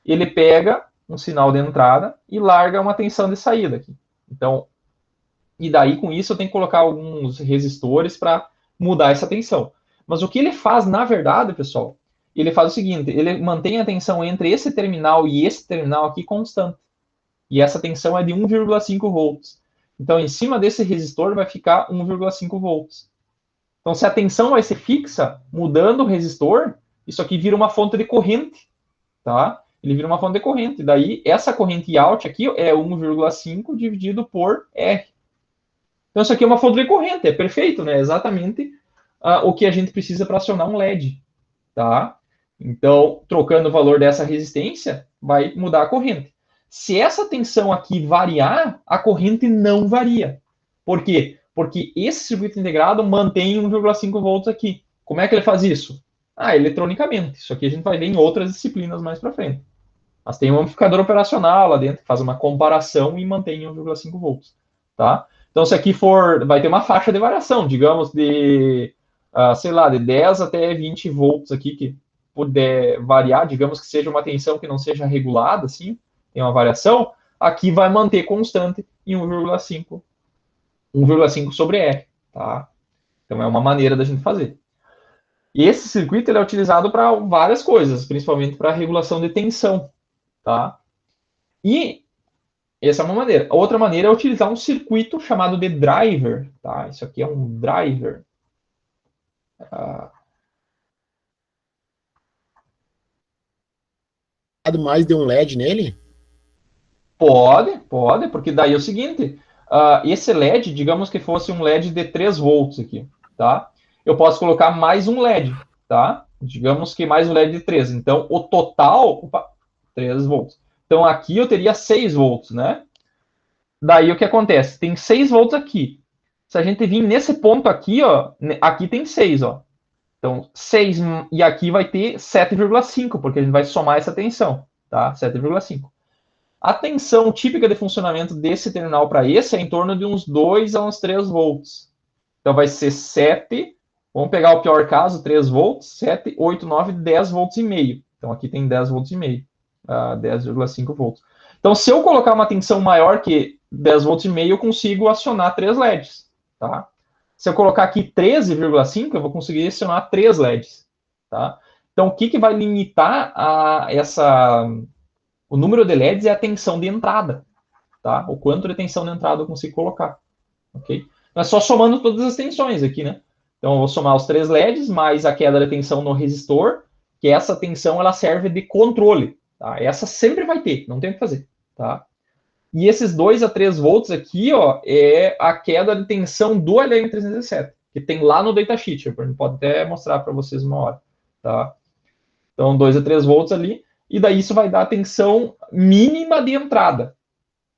Ele pega um sinal de entrada e larga uma tensão de saída aqui. Então, e daí, com isso, eu tenho que colocar alguns resistores para mudar essa tensão. Mas o que ele faz, na verdade, pessoal, ele faz o seguinte, ele mantém a tensão entre esse terminal e esse terminal aqui constante. E essa tensão é de 1,5 volts. Então, em cima desse resistor vai ficar 1,5 volts. Então, se a tensão vai ser fixa, mudando o resistor, isso aqui vira uma fonte de corrente, tá? Ele vira uma fonte de corrente. Daí, essa corrente out aqui é 1,5 dividido por R. Então, isso aqui é uma fonte de corrente, é perfeito, né? Exatamente o que a gente precisa para acionar um LED, tá? Então, trocando o valor dessa resistência, vai mudar a corrente. Se essa tensão aqui variar, a corrente não varia. Por quê? Porque esse circuito integrado mantém 1,5 volts aqui. Como é que ele faz isso? Eletronicamente. Isso aqui a gente vai ver em outras disciplinas mais para frente. Mas tem um amplificador operacional lá dentro, que faz uma comparação e mantém 1,5 volts, tá? Então, se aqui vai ter uma faixa de variação, digamos, de, sei lá, de 10 até 20 volts aqui, que puder variar, digamos que seja uma tensão que não seja regulada, assim, tem uma variação, aqui vai manter constante em 1,5 sobre R, tá? Então, é uma maneira da gente fazer. E esse circuito ele é utilizado para várias coisas, principalmente para regulação de tensão, tá? E essa é uma maneira. A outra maneira é utilizar um circuito chamado de driver, tá? Isso aqui é um driver. Mais de um LED nele? Pode, porque daí é o seguinte, esse LED, digamos que fosse um LED de 3 volts aqui, tá? Eu posso colocar mais um LED, tá? Digamos que mais um LED de 3. Então, o total, 3 volts. Então, aqui eu teria 6 volts, né? Daí o que acontece? Tem 6 volts aqui. Se a gente vir nesse ponto aqui, ó, aqui tem 6, ó. Então, 6, e aqui vai ter 7,5, porque a gente vai somar essa tensão, tá? 7,5. A tensão típica de funcionamento desse terminal para esse é em torno de uns 2 a uns 3 volts. Então, vai ser 7, vamos pegar o pior caso, 3 volts, 7, 8, 9, 10 volts e meio. Então, aqui tem 10 volts e meio, 10,5 volts. Então, se eu colocar uma tensão maior que 10 volts e meio, eu consigo acionar 3 LEDs, tá? Se eu colocar aqui 13,5, eu vou conseguir acionar 3 LEDs, tá? Então, o que vai limitar o número de LEDs é a tensão de entrada, tá? O quanto de tensão de entrada eu consigo colocar, ok? Mas só somando todas as tensões aqui, né? Então, eu vou somar os 3 LEDs, mais a queda de tensão no resistor, que essa tensão, ela serve de controle, tá? Essa sempre vai ter, não tem o que fazer, tá? E esses 2 a 3 volts aqui, ó, é a queda de tensão do LM317, que tem lá no datasheet. A gente pode até mostrar para vocês uma hora, tá? Então, 2 a 3 volts ali, e daí isso vai dar a tensão mínima de entrada,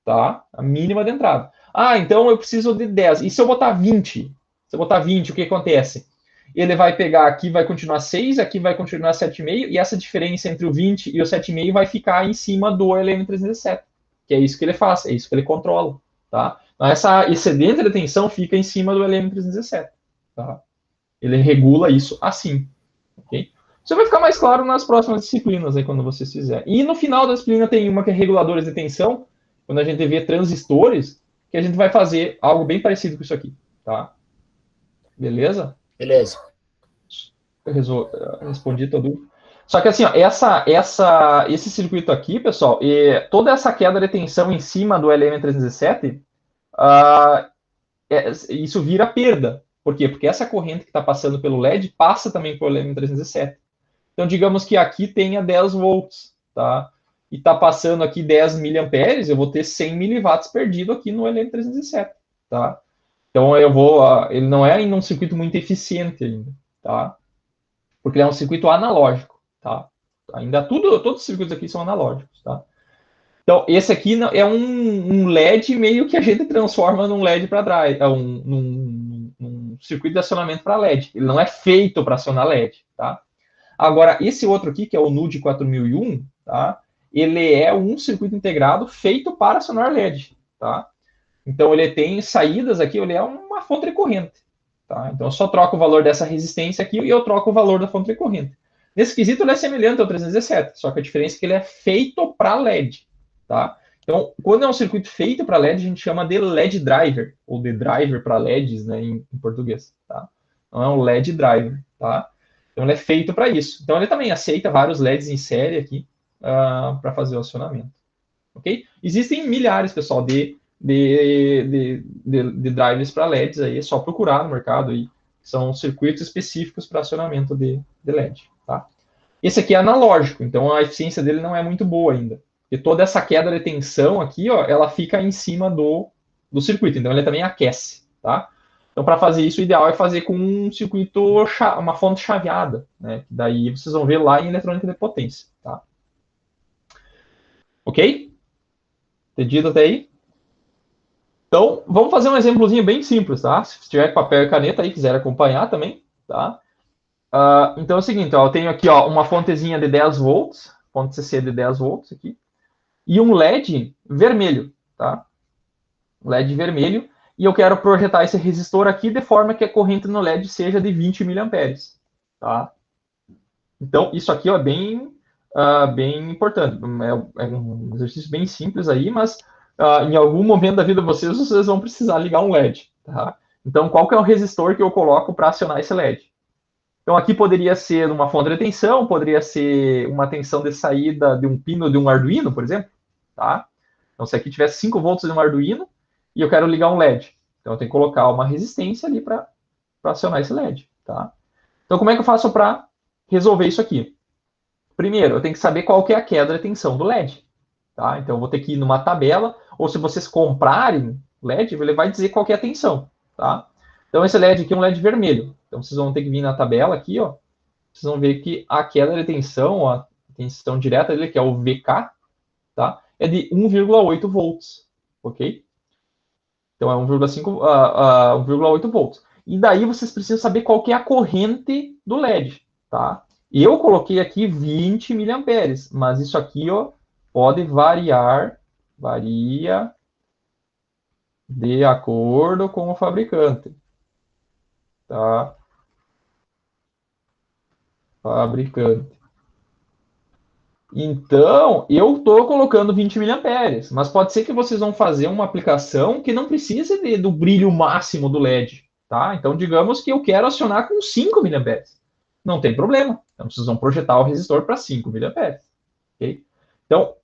tá? A mínima de entrada. Ah, então eu preciso de 10. E se eu botar 20? Se eu botar 20, o que acontece? Ele vai pegar aqui, vai continuar 6, aqui vai continuar 7,5, e essa diferença entre o 20 e o 7,5 vai ficar em cima do LM317. Que é isso que ele faz, é isso que ele controla, tá? Então, essa excedente de tensão fica em cima do LM317, tá? Ele regula isso assim, ok? Isso vai ficar mais claro nas próximas disciplinas, aí, quando vocês fizerem. E no final da disciplina tem uma que é reguladores de tensão, quando a gente vê transistores, que a gente vai fazer algo bem parecido com isso aqui, tá? Beleza? Beleza. Eu respondi todo. Só que assim, ó, esse circuito aqui, pessoal, toda essa queda de tensão em cima do LM317, isso vira perda. Por quê? Porque essa corrente que está passando pelo LED passa também pelo LM317. Então, digamos que aqui tenha 10 volts, tá? E está passando aqui 10 miliamperes, eu vou ter 100 miliwatts perdido aqui no LM317, tá? Então, ele não é ainda um circuito muito eficiente ainda, tá? Porque ele é um circuito analógico, tá? Ainda todos os circuitos aqui são analógicos, tá? Então, esse aqui é um LED meio que a gente transforma num LED para drive, num circuito de acionamento para LED. Ele não é feito para acionar LED, tá? Agora, esse outro aqui, que é o NUD 4001, tá? Ele é um circuito integrado feito para acionar LED, tá? Então, ele tem saídas aqui, ele é uma fonte de corrente, tá? Então, eu só troco o valor dessa resistência aqui e eu troco o valor da fonte de corrente. Nesse quesito, ele é semelhante ao 317, só que a diferença é que ele é feito para LED, tá? Então, quando é um circuito feito para LED, a gente chama de LED driver, ou de driver para LEDs, né, em português, tá? Então, é um LED driver, tá? Então, ele é feito para isso. Então, ele também aceita vários LEDs em série aqui para fazer o acionamento, ok? Existem milhares, pessoal, de drivers para LEDs aí, é só procurar no mercado aí. São circuitos específicos para acionamento de LED, tá? Esse aqui é analógico, então a eficiência dele não é muito boa ainda. Porque toda essa queda de tensão aqui, ó, ela fica em cima do circuito, então ele também aquece, tá? Então, para fazer isso, o ideal é fazer com um circuito, uma fonte chaveada, né? Daí vocês vão ver lá em eletrônica de potência, tá? Ok? Entendido até aí? Então, vamos fazer um exemplozinho bem simples, tá? Se tiver papel e caneta aí, quiser acompanhar também, tá? Então é o seguinte, ó, eu tenho aqui ó, uma fontezinha de 10 volts, fonte CC de 10 volts aqui, e um LED vermelho, tá? LED vermelho, e eu quero projetar esse resistor aqui de forma que a corrente no LED seja de 20 miliamperes, tá? Então, isso aqui ó, é bem importante. É um exercício bem simples aí, mas em algum momento da vida de vocês vão precisar ligar um LED, tá? Então, qual que é o resistor que eu coloco para acionar esse LED? Então, aqui poderia ser uma fonte de tensão, poderia ser uma tensão de saída de um pino de um Arduino, por exemplo, tá? Então, se aqui tivesse 5 volts de um Arduino e eu quero ligar um LED, então eu tenho que colocar uma resistência ali para acionar esse LED, tá? Então, como é que eu faço para resolver isso aqui? Primeiro, eu tenho que saber qual que é a queda de tensão do LED, tá? Então, eu vou ter que ir numa tabela, ou se vocês comprarem LED, ele vai dizer qual que é a tensão, tá? Então, esse LED aqui é um LED vermelho. Então, vocês vão ter que vir na tabela aqui, ó. Vocês vão ver que a queda de tensão, a tensão direta dele, que é o VK, tá? É de 1,8 volts, ok? Então, é 1,8 volts. E daí vocês precisam saber qual que é a corrente do LED, tá? Eu coloquei aqui 20 miliamperes, mas isso aqui, ó, pode variar, varia de acordo com o fabricante, tá? Fabricante. Então, eu estou colocando 20 miliamperes, mas pode ser que vocês vão fazer uma aplicação que não precise do brilho máximo do LED, tá? Então, digamos que eu quero acionar com 5 miliamperes. Não tem problema. Então, vocês vão projetar o resistor para 5 miliamperes. Okay? Então,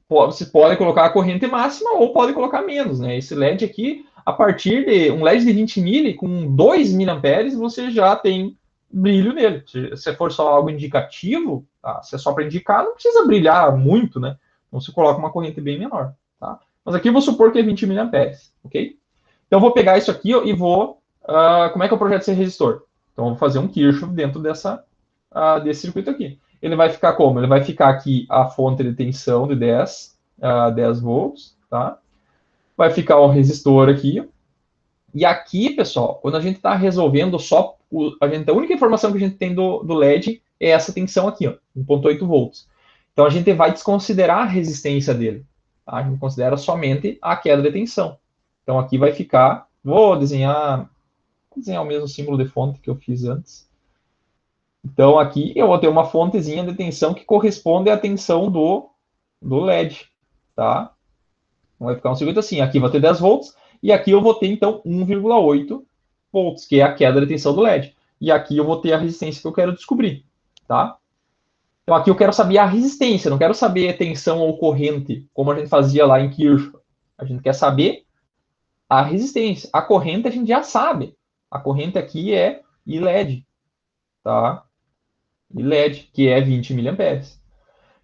você pode colocar a corrente máxima ou pode colocar menos, né? Esse LED aqui, a partir de um LED de 20 mili com 2 miliamperes, você já tem brilho nele. Se for só algo indicativo, tá? Se é só para indicar, não precisa brilhar muito, né? Então você coloca uma corrente bem menor, tá? Mas aqui eu vou supor que é 20 miliamperes, ok? Então eu vou pegar isso aqui e vou... como é que eu projeto esse resistor? Então eu vou fazer um Kirchhoff dentro desse circuito aqui. Ele vai ficar como? Ele vai ficar aqui a fonte de tensão de 10 volts, tá? Vai ficar o resistor aqui. E aqui, pessoal, quando a gente está resolvendo só... a única informação que a gente tem do LED é essa tensão aqui, ó, 1.8 volts. Então, a gente vai desconsiderar a resistência dele. Tá? A gente considera somente a queda de tensão. Então, aqui vai ficar... Vou desenhar o mesmo símbolo de fonte que eu fiz antes. Então, aqui eu vou ter uma fontezinha de tensão que corresponde à tensão do LED. Tá? Então, vai ficar um circuito assim. Aqui vai ter 10 volts. E aqui eu vou ter, então, 1,8 volts, que é a queda de tensão do LED. E aqui eu vou ter a resistência que eu quero descobrir, tá? Então, aqui eu quero saber a resistência, não quero saber a tensão ou corrente, como a gente fazia lá em Kirchhoff. A gente quer saber a resistência. A corrente a gente já sabe. A corrente aqui é I-LED, tá? I-LED, que é 20 miliamperes.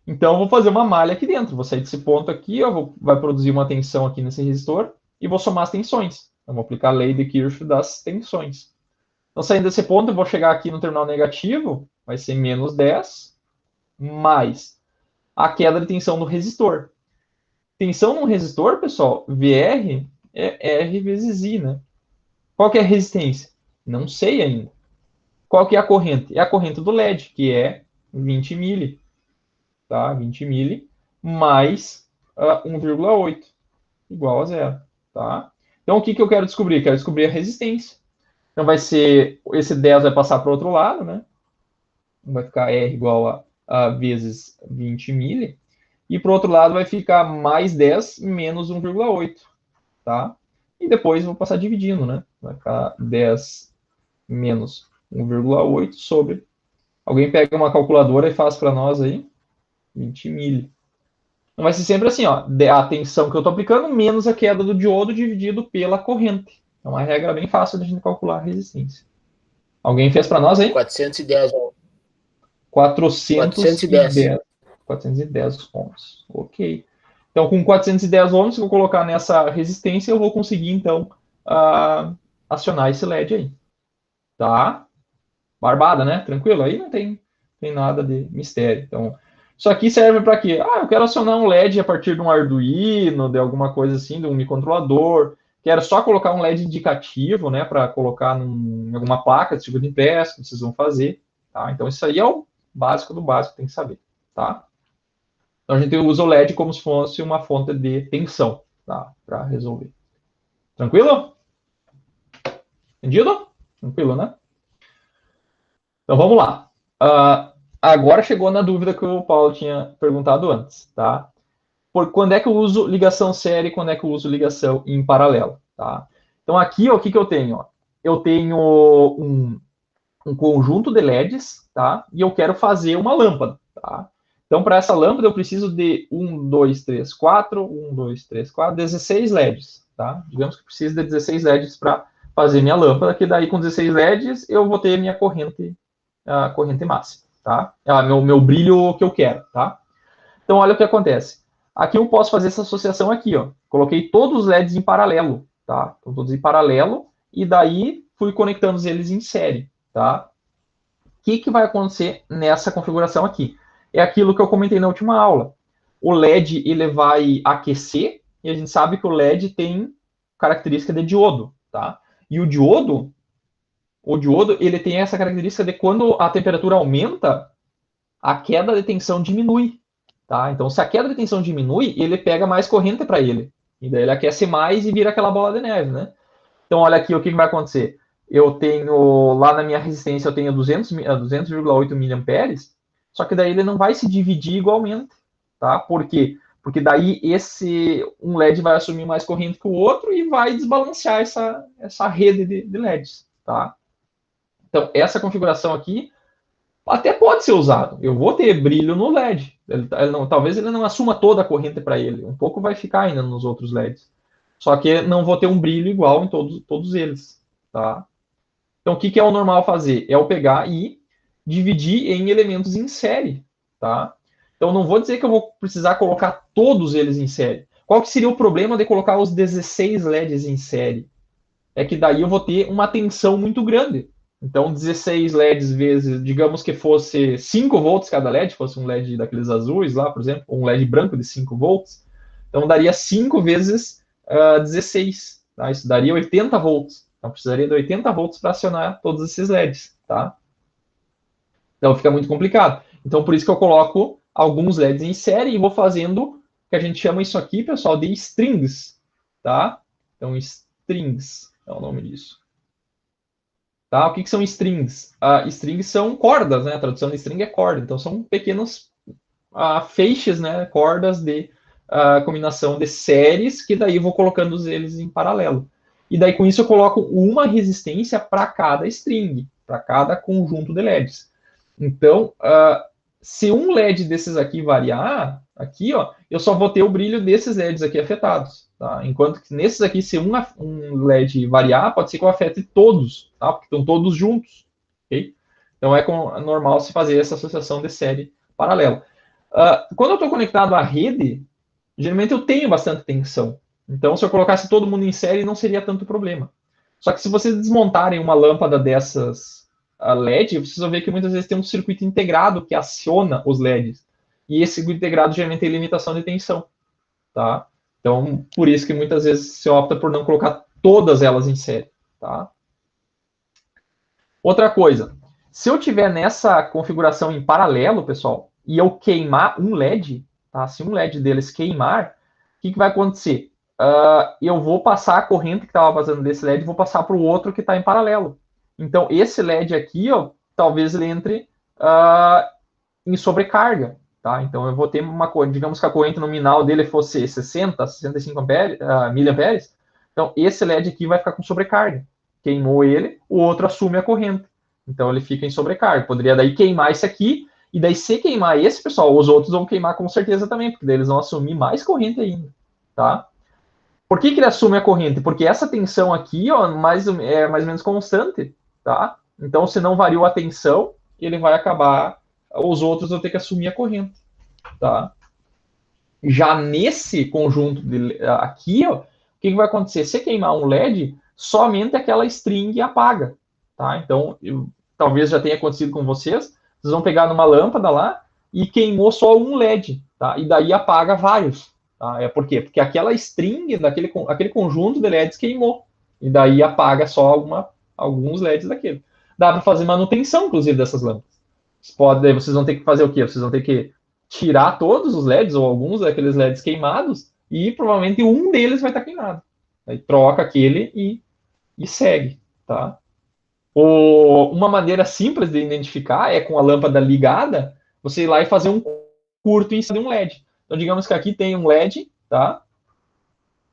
Então, eu vou fazer uma malha aqui dentro. Vou sair desse ponto aqui, vai produzir uma tensão aqui nesse resistor, e vou somar as tensões. Então, vou aplicar a lei de Kirchhoff das tensões. Então, saindo desse ponto, eu vou chegar aqui no terminal negativo, vai ser menos 10, mais a queda de tensão do resistor. Tensão num resistor, pessoal, VR é R vezes I, né? Qual que é a resistência? Não sei ainda. Qual que é a corrente? É a corrente do LED, que é 20 mili. Tá? 20 mili mais 1,8, igual a zero. Tá? Então, o que eu quero descobrir? Quero descobrir a resistência. Então, vai ser... Esse 10 vai passar para o outro lado, né? Vai ficar R igual a vezes 20 mili. E para o outro lado vai ficar mais 10 menos 1,8. Tá? E depois vou passar dividindo, né? Vai ficar 10 menos 1,8 sobre... Alguém pega uma calculadora e faz para nós aí. 20 mili. Então, vai ser sempre assim, ó, a tensão que eu estou aplicando menos a queda do diodo dividido pela corrente. É uma regra bem fácil de a gente calcular a resistência. Alguém fez para nós aí? 410. 410 ohms. Ok. Então, com 410 ohms, se eu colocar nessa resistência, eu vou conseguir, então, acionar esse LED aí. Tá? Barbada, né? Tranquilo? Aí não tem nada de mistério. Então, isso aqui serve para quê? Eu quero acionar um LED a partir de um Arduino, de alguma coisa assim, de um microcontrolador. Quero só colocar um LED indicativo, né, para colocar em alguma placa de circuito impresso que vocês vão fazer. Tá? Então, isso aí é o básico do básico, tem que saber. Tá? Então, a gente usa o LED como se fosse uma fonte de tensão, tá? Para resolver. Tranquilo? Entendido? Tranquilo, né? Então, vamos lá. Agora chegou na dúvida que o Paulo tinha perguntado antes, tá? Quando é que eu uso ligação série e quando é que eu uso ligação em paralelo, tá? Então, aqui, ó, o que eu tenho? Ó? Eu tenho um conjunto de LEDs, tá? E eu quero fazer uma lâmpada, tá? Então, para essa lâmpada, eu preciso de 16 LEDs, tá? Digamos que eu preciso de 16 LEDs para fazer minha lâmpada, que daí com 16 LEDs eu vou ter minha corrente máxima, tá? Meu brilho que eu quero, tá? Então, olha o que acontece. Aqui eu posso fazer essa associação aqui, ó. Coloquei todos os LEDs em paralelo, tá? Então, todos em paralelo, e daí fui conectando eles em série, tá? O que vai acontecer nessa configuração aqui? É aquilo que eu comentei na última aula. O LED, ele vai aquecer, e a gente sabe que o LED tem característica de diodo, tá? E o diodo, ele tem essa característica de quando a temperatura aumenta, a queda de tensão diminui. Tá? Então, se a queda de tensão diminui, ele pega mais corrente para ele. E daí ele aquece mais e vira aquela bola de neve, né? Então, olha aqui o que vai acontecer. Eu tenho, lá na minha resistência, eu tenho 200,8 mA, só que daí ele não vai se dividir igualmente. Tá? Por quê? Porque daí um LED vai assumir mais corrente que o outro e vai desbalancear essa rede de LEDs. Tá? Então, essa configuração aqui até pode ser usado. Eu vou ter brilho no LED. Talvez ele não assuma toda a corrente para ele. Um pouco vai ficar ainda nos outros LEDs. Só que não vou ter um brilho igual em todos eles. Tá? Então, o que é o normal fazer? É eu pegar e dividir em elementos em série. Tá? Então, não vou dizer que eu vou precisar colocar todos eles em série. Qual que seria o problema de colocar os 16 LEDs em série? É que daí eu vou ter uma tensão muito grande. Então, 16 LEDs vezes, digamos que fosse 5 volts cada LED, fosse um LED daqueles azuis lá, por exemplo, ou um LED branco de 5 volts, então daria 5 vezes 16, tá? Isso daria 80 volts. Então, precisaria de 80 volts para acionar todos esses LEDs, tá? Então, fica muito complicado. Então, por isso que eu coloco alguns LEDs em série e vou fazendo o que a gente chama isso aqui, pessoal, de strings, tá? Então, strings é o nome disso. Tá? O que são strings? Strings são cordas, né? A tradução de string é corda. Então, são pequenos feixes, né? Cordas de combinação de séries, que daí eu vou colocando eles em paralelo. E daí, com isso, eu coloco uma resistência para cada string, para cada conjunto de LEDs. Então, se um LED desses aqui variar, aqui, ó, eu só vou ter o brilho desses LEDs aqui afetados. Tá? Enquanto que nesses aqui, se um LED variar, pode ser que eu afete todos, tá? Porque estão todos juntos. Okay? Então é normal se fazer essa associação de série paralela. Quando eu estou conectado à rede, geralmente eu tenho bastante tensão. Então, se eu colocasse todo mundo em série, não seria tanto problema. Só que se vocês desmontarem uma lâmpada dessas LED, vocês vão ver que muitas vezes tem um circuito integrado que aciona os LEDs. E esse circuito integrado geralmente tem limitação de tensão. Tá? Então, por isso que muitas vezes se opta por não colocar todas elas em série. Tá? Outra coisa, se eu tiver nessa configuração em paralelo, pessoal, e eu queimar um LED, tá? Se um LED deles queimar, o que vai acontecer? Eu vou passar a corrente que estava passando desse LED, vou passar para o outro que está em paralelo. Então, esse LED aqui, ó, talvez ele entre em sobrecarga. Tá? Então, eu vou ter digamos que a corrente nominal dele fosse 60, 65 miliamperes. Então, esse LED aqui vai ficar com sobrecarga. Queimou ele, o outro assume a corrente. Então, ele fica em sobrecarga. Poderia daí queimar esse aqui, e daí se queimar esse, pessoal, os outros vão queimar com certeza também, porque daí eles vão assumir mais corrente ainda. Tá? Por que ele assume a corrente? Porque essa tensão aqui ó, é mais ou menos constante. Tá? Então, se não variou a tensão, ele vai acabar... Os outros vão ter que assumir a corrente. Tá? Já nesse conjunto aqui, ó, o que vai acontecer? Se queimar um LED, somente aquela string apaga. Tá? Então, talvez já tenha acontecido com vocês. Vocês vão pegar numa lâmpada lá e queimou só um LED. Tá? E daí apaga vários. Tá? Por quê? Porque aquela string, aquele conjunto de LEDs queimou. E daí apaga só alguns LEDs daquele. Dá para fazer manutenção, inclusive, dessas lâmpadas. Vocês vão ter que fazer o quê? Vocês vão ter que tirar todos os LEDs, ou alguns daqueles LEDs queimados, e provavelmente um deles vai estar queimado. Aí troca aquele e segue. Tá? Uma maneira simples de identificar é com a lâmpada ligada, você ir lá e fazer um curto em cima de um LED. Então, digamos que aqui tem um LED, tá?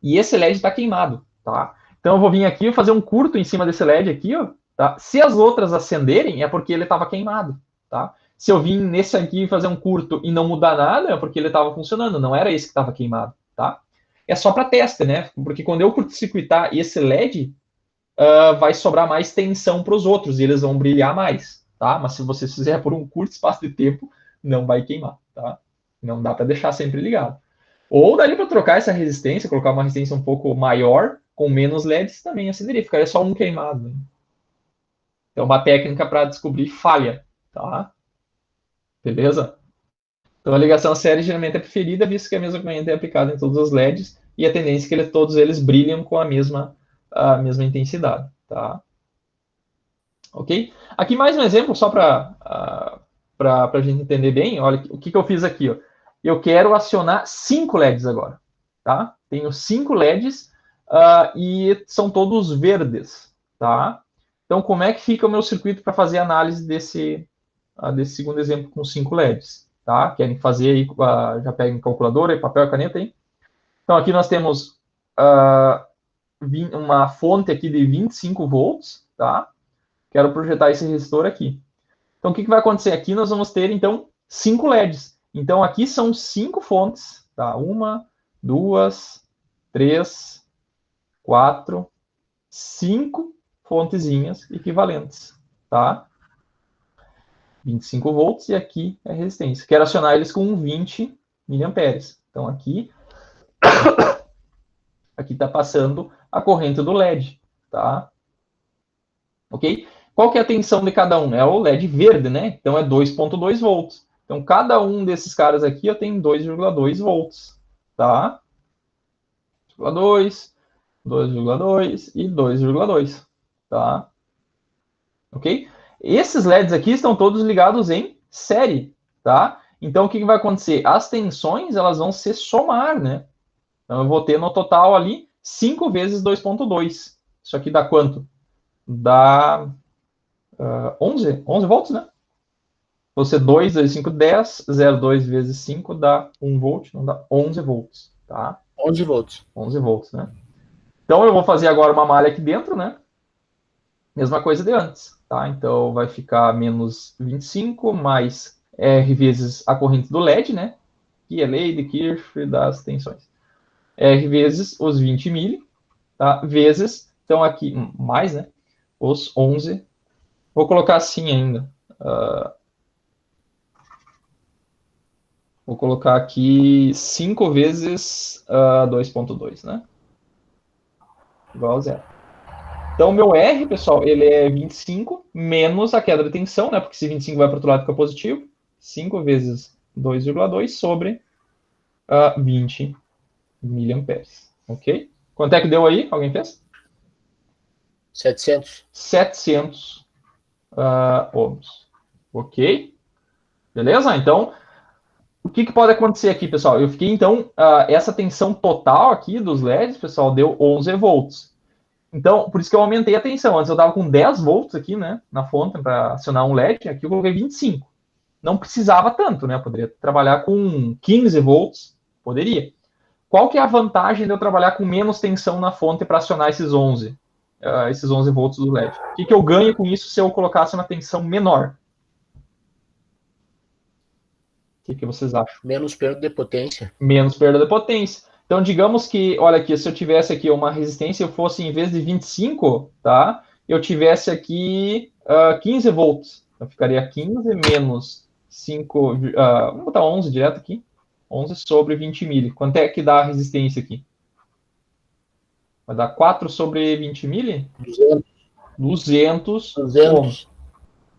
E esse LED está queimado. Tá? Então, eu vou vir aqui e fazer um curto em cima desse LED aqui, ó. Tá? Se as outras acenderem, é porque ele estava queimado. Tá? Se eu vim nesse aqui fazer um curto e não mudar nada, é porque ele estava funcionando, não era esse que estava queimado. Tá? É só para teste, né? Porque quando eu curto-circuitar esse LED, vai sobrar mais tensão para os outros e eles vão brilhar mais. Tá? Mas se você fizer por um curto espaço de tempo, não vai queimar. Tá? Não dá para deixar sempre ligado. Ou daria para trocar essa resistência, colocar uma resistência um pouco maior, com menos LEDs, também acenderia. Ficaria só um queimado. Né? É uma técnica para descobrir falha. Tá? Beleza? Então a ligação série geralmente é preferida, visto que a mesma corrente é aplicada em todos os LEDs e a tendência é que todos eles brilham com a mesma intensidade. tá? Ok? Aqui mais um exemplo, só para a gente entender bem. Olha o que eu fiz aqui. Ó. Eu quero acionar 5 LEDs agora, tá? Tenho 5 LEDs e são todos verdes, tá? Então, como é que fica o meu circuito para fazer a análise desse segundo exemplo com 5 LEDs, tá? Querem fazer aí, já peguem calculadora, papel e caneta aí. Então, aqui nós temos uma fonte aqui de 25 volts, tá? Quero projetar esse resistor aqui. Então, o que vai acontecer aqui? Nós vamos ter, então, 5 LEDs. Então, aqui são 5 fontes, tá? 1, 2, 3, 4, 5 fontezinhas equivalentes, tá? 25 volts e aqui é a resistência. Quero acionar eles com 20 miliamperes. Então, aqui está passando a corrente do LED, tá? Ok? Qual que é a tensão de cada um? É o LED verde, né? Então, é 2,2 volts. Então, cada um desses caras aqui eu tenho 2,2 volts, tá? 2,2, 2,2 e 2,2, tá? Ok? Esses LEDs aqui estão todos ligados em série, tá? Então, o que vai acontecer? As tensões, elas vão se somar, né? Então, eu vou ter no total ali 5 vezes 2,2. Isso aqui dá quanto? Dá 11 volts, né? Você 2 vezes 5, 10. 0,2 vezes 5 dá 1 volt, não dá 11 volts, tá? 11 volts. 11 volts, né? Então, eu vou fazer agora uma malha aqui dentro, né? Mesma coisa de antes, tá? Então, vai ficar menos 25 mais R vezes a corrente do LED, né? Que é lei de Kirchhoff das tensões. R vezes os 20 mili, tá? Vezes, então aqui, mais, né? Os 11. Vou colocar assim ainda. Vou colocar aqui 5 vezes 2,2, né? Igual a 0. Então, o meu R, pessoal, ele é 25 menos a queda de tensão, né? Porque se 25 vai para o outro lado, fica positivo. 5 vezes 2,2 sobre 20 miliamperes. Ok? Quanto é que deu aí? Alguém fez? 700. 700 ohms. Ok? Beleza? Então, o que pode acontecer aqui, pessoal? Eu fiquei, então, essa tensão total aqui dos LEDs, pessoal, deu 11 volts. Então, por isso que eu aumentei a tensão. Antes eu estava com 10 volts aqui, né, na fonte para acionar um LED. Aqui eu coloquei 25. Não precisava tanto, né? Eu poderia trabalhar com 15 volts. Poderia. Qual que é a vantagem de eu trabalhar com menos tensão na fonte para acionar esses 11 volts do LED? O que eu ganho com isso se eu colocasse uma tensão menor? O que vocês acham? Menos perda de potência. Menos perda de potência. Então, digamos que, olha aqui, se eu tivesse aqui uma resistência, eu fosse, em vez de 25, tá? Eu tivesse aqui 15 volts. Então, ficaria 15 menos 5, vamos botar 11 direto aqui. 11 sobre 20 mili. Quanto é que dá a resistência aqui? Vai dar 4 sobre 20 mili? 200 ohms.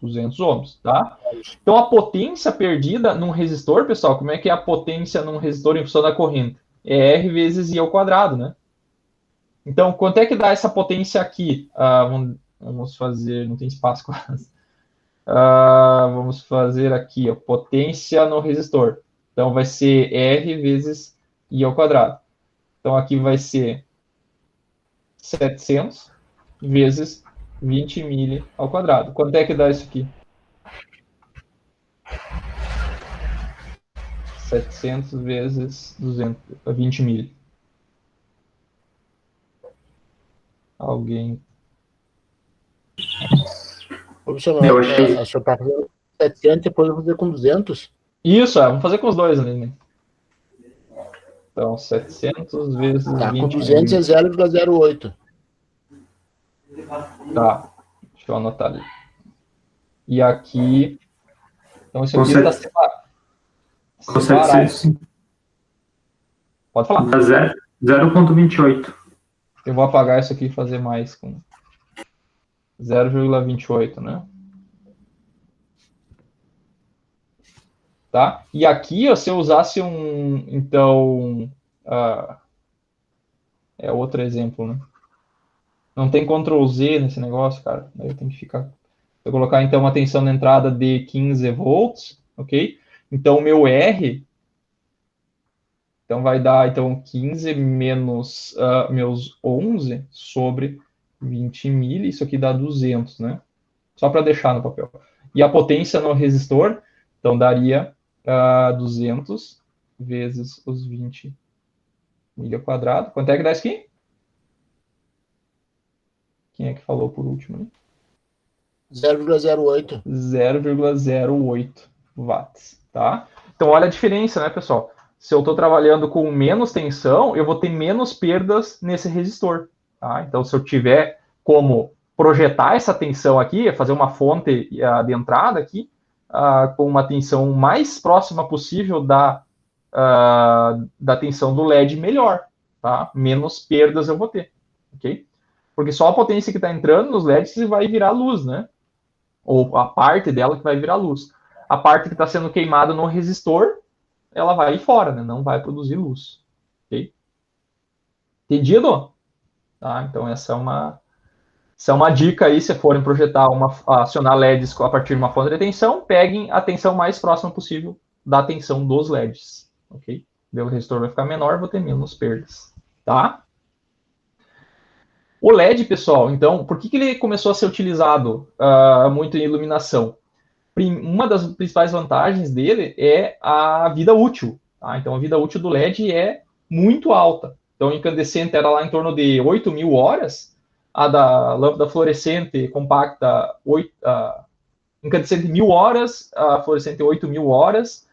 200 ohms, tá? Então, a potência perdida num resistor, pessoal, como é que é a potência num resistor em função da corrente? É R vezes I ao quadrado, né? Então, quanto é que dá essa potência aqui? Vamos fazer, não tem espaço quase. Vamos fazer aqui, a potência no resistor. Então, vai ser R vezes I ao quadrado. Então, aqui vai ser 700 vezes 20 mili ao quadrado. Quanto é que dá isso aqui? 700 vezes 20 mil. Alguém? Eu achei. A senhora tá fazendo 700 depois eu vou fazer com 200? Isso, vamos fazer com os dois ali, né? Então, 700 vezes 20 com 200 é 0,08. Tá, deixa eu anotar ali. E aqui... Então, isso aqui está separado. Com 700. Pode falar. Dá 0,28. Eu vou apagar isso aqui e fazer mais com 0,28, né? Tá? E aqui, se eu usasse então, é outro exemplo, né? Não tem Ctrl Z nesse negócio, cara. Daí eu tenho que ficar... Vou colocar, então, uma tensão na entrada de 15 volts, ok? Então, o meu R... Então, vai dar, então, 15 menos meus 11 sobre 20 mil. Isso aqui dá 200, né? Só para deixar no papel. E a potência no resistor, então, daria 200 vezes os 20 mil ao quadrado. Quanto é que dá isso aqui? Quem é que falou por último? Né? 0,08. 0,08 watts, tá? Então, olha a diferença, né, pessoal? Se eu estou trabalhando com menos tensão, eu vou ter menos perdas nesse resistor, tá? Então, se eu tiver como projetar essa tensão aqui, fazer uma fonte de entrada aqui, com uma tensão mais próxima possível da tensão do LED, melhor, tá? Menos perdas eu vou ter, ok? Porque só a potência que está entrando nos LEDs vai virar luz, né? Ou a parte dela que vai virar luz. A parte que está sendo queimada no resistor, ela vai ir fora, né? Não vai produzir luz. Ok? Entendido? Tá? Então essa é uma dica aí, se forem projetar acionar LEDs a partir de uma fonte de tensão, peguem a tensão mais próxima possível da tensão dos LEDs. Ok? O resistor vai ficar menor, vou ter menos perdas. Tá? O LED, pessoal, então, por que ele começou a ser utilizado muito em iluminação? Uma das principais vantagens dele é a vida útil. Tá? Então, a vida útil do LED é muito alta. Então, a incandescente era lá em torno de 8.000 horas, a da lâmpada fluorescente compacta, incandescente 1.000 horas, a fluorescente 8.000 horas.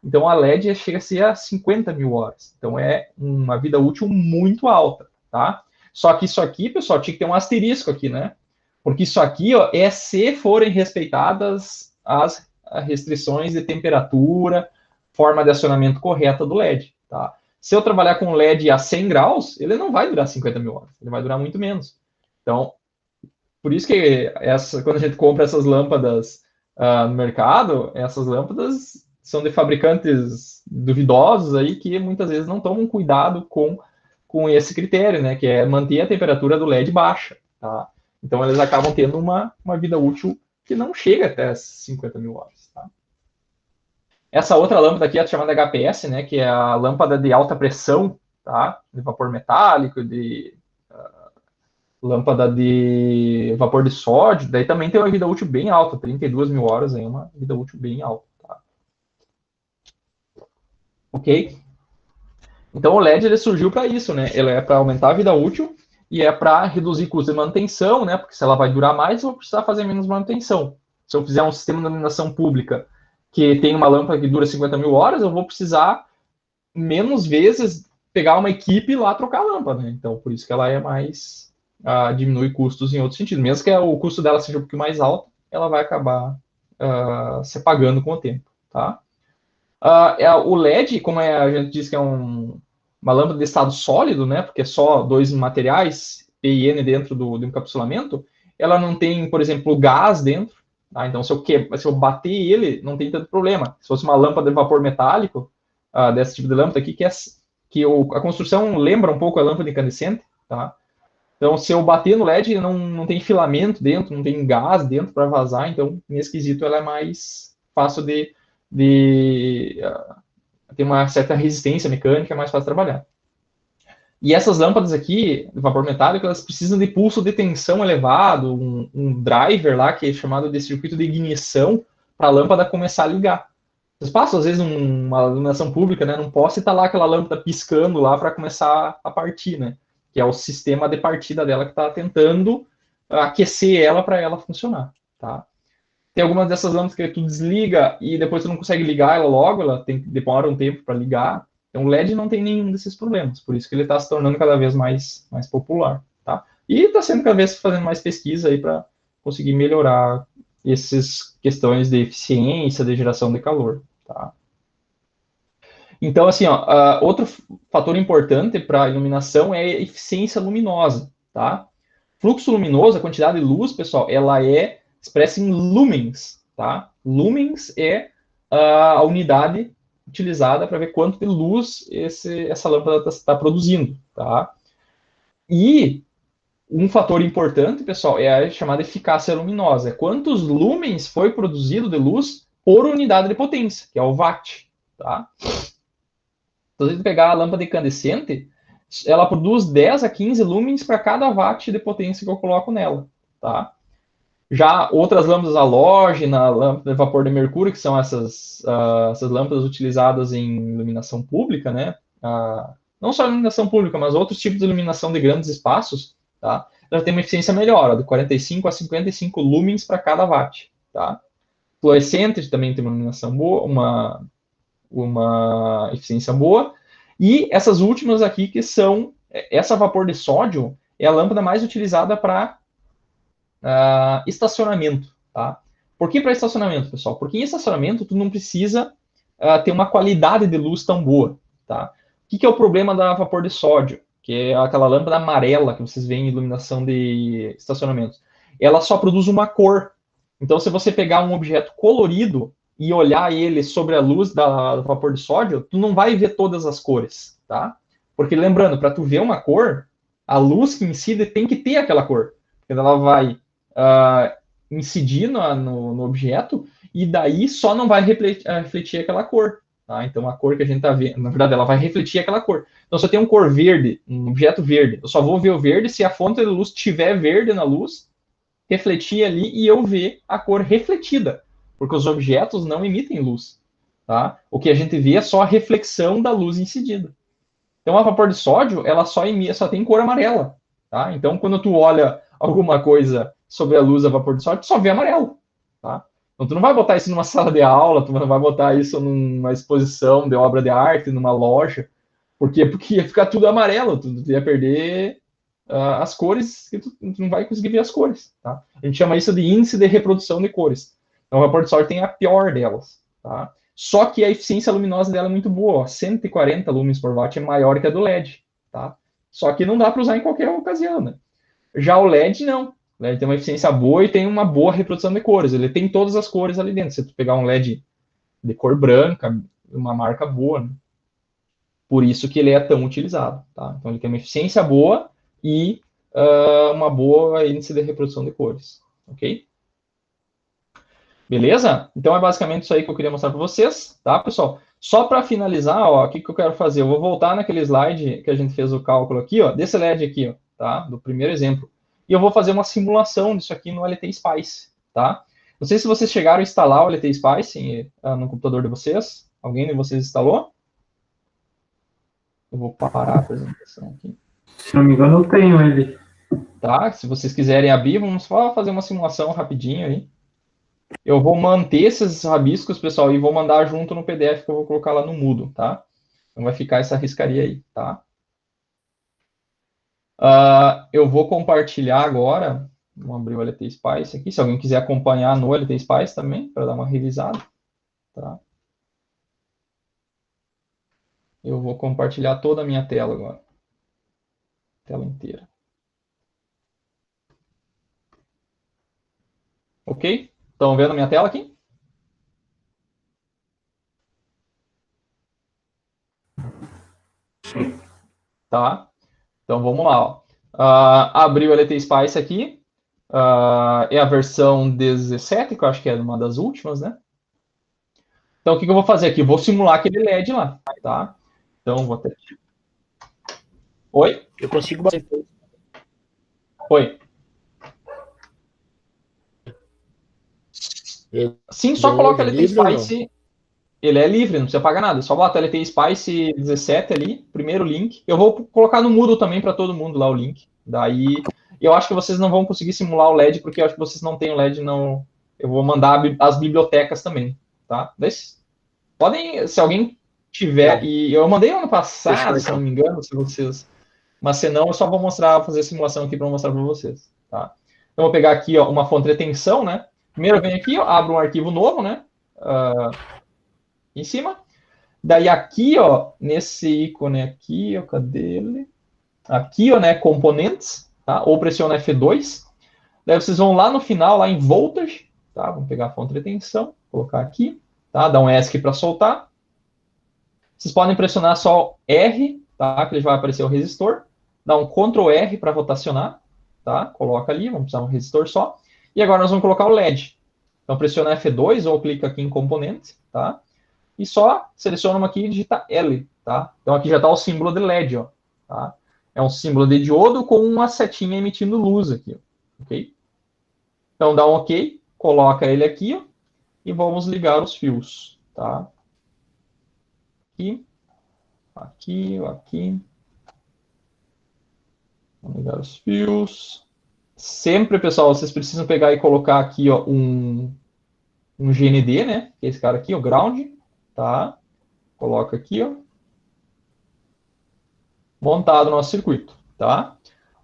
Então, a LED chega a ser a 50.000 horas. Então, é uma vida útil muito alta. Tá? Só que isso aqui, pessoal, tinha que ter um asterisco aqui, né? Porque isso aqui ó, é se forem respeitadas as restrições de temperatura, forma de acionamento correta do LED. Tá? Se eu trabalhar com LED a 100 graus, ele não vai durar 50.000 horas, ele vai durar muito menos. Então, por isso que quando a gente compra essas lâmpadas no mercado, essas lâmpadas são de fabricantes duvidosos aí que muitas vezes não tomam cuidado com esse critério, né, que é manter a temperatura do LED baixa. Tá? Então, eles acabam tendo uma vida útil que não chega até 50.000 horas. Tá? Essa outra lâmpada aqui é chamada HPS, né, que é a lâmpada de alta pressão, tá? De vapor metálico, de lâmpada de vapor de sódio. Daí também tem uma vida útil bem alta, 32.000 horas, é uma vida útil bem alta. Tá? Ok? Então, o LED ele surgiu para isso, né? Ele é para aumentar a vida útil e é para reduzir custo de manutenção, né? Porque se ela vai durar mais, eu vou precisar fazer menos manutenção. Se eu fizer um sistema de iluminação pública que tem uma lâmpada que dura 50.000 horas, eu vou precisar menos vezes pegar uma equipe e lá trocar a lâmpada, né? Então, por isso que ela é mais... diminui custos em outros sentidos. Mesmo que o custo dela seja um pouquinho mais alto, ela vai acabar se pagando com o tempo, tá? O LED, como a gente diz que é uma lâmpada de estado sólido, né, porque é só dois materiais, P e N dentro do encapsulamento, ela não tem, por exemplo, gás dentro, tá? Então se eu bater ele, não tem tanto problema. Se fosse uma lâmpada de vapor metálico, desse tipo de lâmpada aqui, a construção lembra um pouco a lâmpada incandescente, tá? Então se eu bater no LED, não tem filamento dentro, não tem gás dentro para vazar, então nesse quesito ela é mais fácil de ter uma certa resistência mecânica, é mais fácil trabalhar. E essas lâmpadas aqui, de vapor metálico, elas precisam de pulso de tensão elevado, um driver lá, que é chamado de circuito de ignição, para a lâmpada começar a ligar. Vocês passam, às vezes, numa iluminação pública, né, num poste e tá lá aquela lâmpada piscando lá para começar a partir, né? Que é o sistema de partida dela que está tentando aquecer ela para ela funcionar, tá? Tem algumas dessas lâmpadas que tu desliga e depois tu não consegue ligar ela logo, ela demora um tempo para ligar. Então o LED não tem nenhum desses problemas, por isso que ele está se tornando cada vez mais popular, tá? E está sendo cada vez fazendo mais pesquisa aí para conseguir melhorar essas questões de eficiência, de geração de calor, tá? Então, assim, outro fator importante para a iluminação é a eficiência luminosa, tá? Fluxo luminoso, a quantidade de luz, pessoal, ela é expressa em lumens, tá? Lumens é a unidade utilizada para ver quanto de luz essa lâmpada está produzindo, tá? E Um fator importante, pessoal, é a chamada eficácia luminosa. É quantos lumens foi produzido de luz por unidade de potência, que é o watt. Tá? Então, se a gente pegar a lâmpada incandescente, ela produz 10 a 15 lumens para cada watt de potência que eu coloco nela. Tá? Já outras lâmpadas halógena, lâmpada de vapor de mercúrio, que são essas lâmpadas utilizadas em iluminação pública, né? Não só iluminação pública, mas outros tipos de iluminação de grandes espaços, tá? Ela tem uma eficiência melhor, de 45 a 55 lumens para cada watt, tá? Fluorescente também tem uma iluminação boa, uma eficiência boa. E essas últimas aqui, que são essa vapor de sódio, é a lâmpada mais utilizada para estacionamento, tá? Por que para estacionamento, pessoal? Porque em estacionamento tu não precisa ter uma qualidade de luz tão boa, tá? O que é o problema da vapor de sódio? Que é aquela lâmpada amarela que vocês veem em iluminação de estacionamentos. Ela só produz uma cor. Então, se você pegar um objeto colorido e olhar ele sobre a luz da vapor de sódio, tu não vai ver todas as cores, tá? Porque lembrando, para tu ver uma cor, a luz que incide tem que ter aquela cor. Porque ela vai incidir no objeto e daí só não vai refletir aquela cor. Tá? Então, a cor que a gente está vendo, na verdade, ela vai refletir aquela cor. Então, se eu tenho um cor verde, um objeto verde, eu só vou ver o verde se a fonte de luz tiver verde na luz, refletir ali e eu ver a cor refletida, porque os objetos não emitem luz. Tá? O que a gente vê é só a reflexão da luz incidida. Então, a vapor de sódio, ela só tem cor amarela. Tá? Então, quando tu olha alguma coisa sobre a luz a vapor de sódio, tu só vê amarelo. Tá? Então, tu não vai botar isso numa sala de aula, tu não vai botar isso numa exposição de obra de arte, numa loja. Por quê? Porque ia ficar tudo amarelo, tu ia perder as cores, que tu não vai conseguir ver as cores. Tá? A gente chama isso de índice de reprodução de cores. Então, a vapor de sódio tem a pior delas. Tá? Só que a eficiência luminosa dela é muito boa, ó, 140 lumens por watt é maior que a do LED. Tá? Só que não dá para usar em qualquer ocasião. Né? Já o LED, não. O LED tem uma eficiência boa e tem uma boa reprodução de cores. Ele tem todas as cores ali dentro. Se tu pegar um LED de cor branca, uma marca boa, né? Por isso que ele é tão utilizado. Tá? Então, ele tem uma eficiência boa e uma boa índice de reprodução de cores. Ok? Beleza? Então, é basicamente isso aí que eu queria mostrar para vocês. Tá, pessoal? Só para finalizar, ó, o que eu quero fazer? Eu vou voltar naquele slide que a gente fez o cálculo aqui, ó, desse LED aqui, ó, tá? Do primeiro exemplo. E eu vou fazer uma simulação disso aqui no LT Spice, tá? Não sei se vocês chegaram a instalar o LT Spice no computador de vocês. Alguém de vocês instalou? Eu vou parar a apresentação aqui. Se não me engano, eu tenho ele. Tá? Se vocês quiserem abrir, vamos só fazer uma simulação rapidinho aí. Eu vou manter esses rabiscos, pessoal, e vou mandar junto no PDF que eu vou colocar lá no Moodle, tá? Então vai ficar essa riscaria aí, tá? Eu vou compartilhar agora. Vamos abrir o LT Spice aqui. Se alguém quiser acompanhar no LT Spice também, para dar uma revisada. Tá? Eu vou compartilhar toda a minha tela agora. Tela inteira. Ok? Estão vendo a minha tela aqui? Tá? Então vamos lá. Ó. Abri o LT Spice aqui. É a versão 17, que eu acho que é uma das últimas, né? Então, o que eu vou fazer aqui? Eu vou simular aquele LED lá, tá? Então, vou até... Oi? Eu consigo... Oi. Sim, só coloca LT Spice... Ele é livre, não precisa pagar nada. Só bota LT Spice 17 ali, primeiro link. Eu vou colocar no Moodle também para todo mundo lá o link. Daí, eu acho que vocês não vão conseguir simular o LED, porque eu acho que vocês não têm o LED, não... Eu vou mandar as bibliotecas também, tá? Podem, se alguém tiver... E eu mandei ano passado, se não me engano, se vocês... Mas se não, eu só vou fazer a simulação aqui para mostrar para vocês, tá? Então, eu vou pegar aqui, ó, uma fonte de tensão, né? Primeiro eu venho aqui, ó, abro um arquivo novo, né? Em cima. Daí aqui, ó, nesse ícone aqui, ó, cadê ele? Aqui, ó, né, componentes, tá? Ou pressiona F2. Daí vocês vão lá no final, lá em voltage, tá? Vamos pegar a fonte de tensão, colocar aqui, tá? Dá um ESC para soltar. Vocês podem pressionar só R, tá? Que ele vai aparecer o resistor. Dá um Ctrl R para rotacionar. tá? Coloca ali, vamos precisar de um resistor só. E agora nós vamos colocar o LED. Então, pressiona F2 ou clica aqui em componente, tá? E só seleciona aqui e digita L, tá? Então, aqui já está o símbolo de LED, ó, tá? É um símbolo de diodo com uma setinha emitindo luz aqui, ok? Então, dá um OK, coloca ele aqui, ó, e vamos ligar os fios, tá? Aqui, aqui. Vamos ligar os fios. Sempre, pessoal, vocês precisam pegar e colocar aqui, ó, um GND, né? Que é esse cara aqui, o ground, tá? Coloca aqui, ó. Montado o nosso circuito, tá?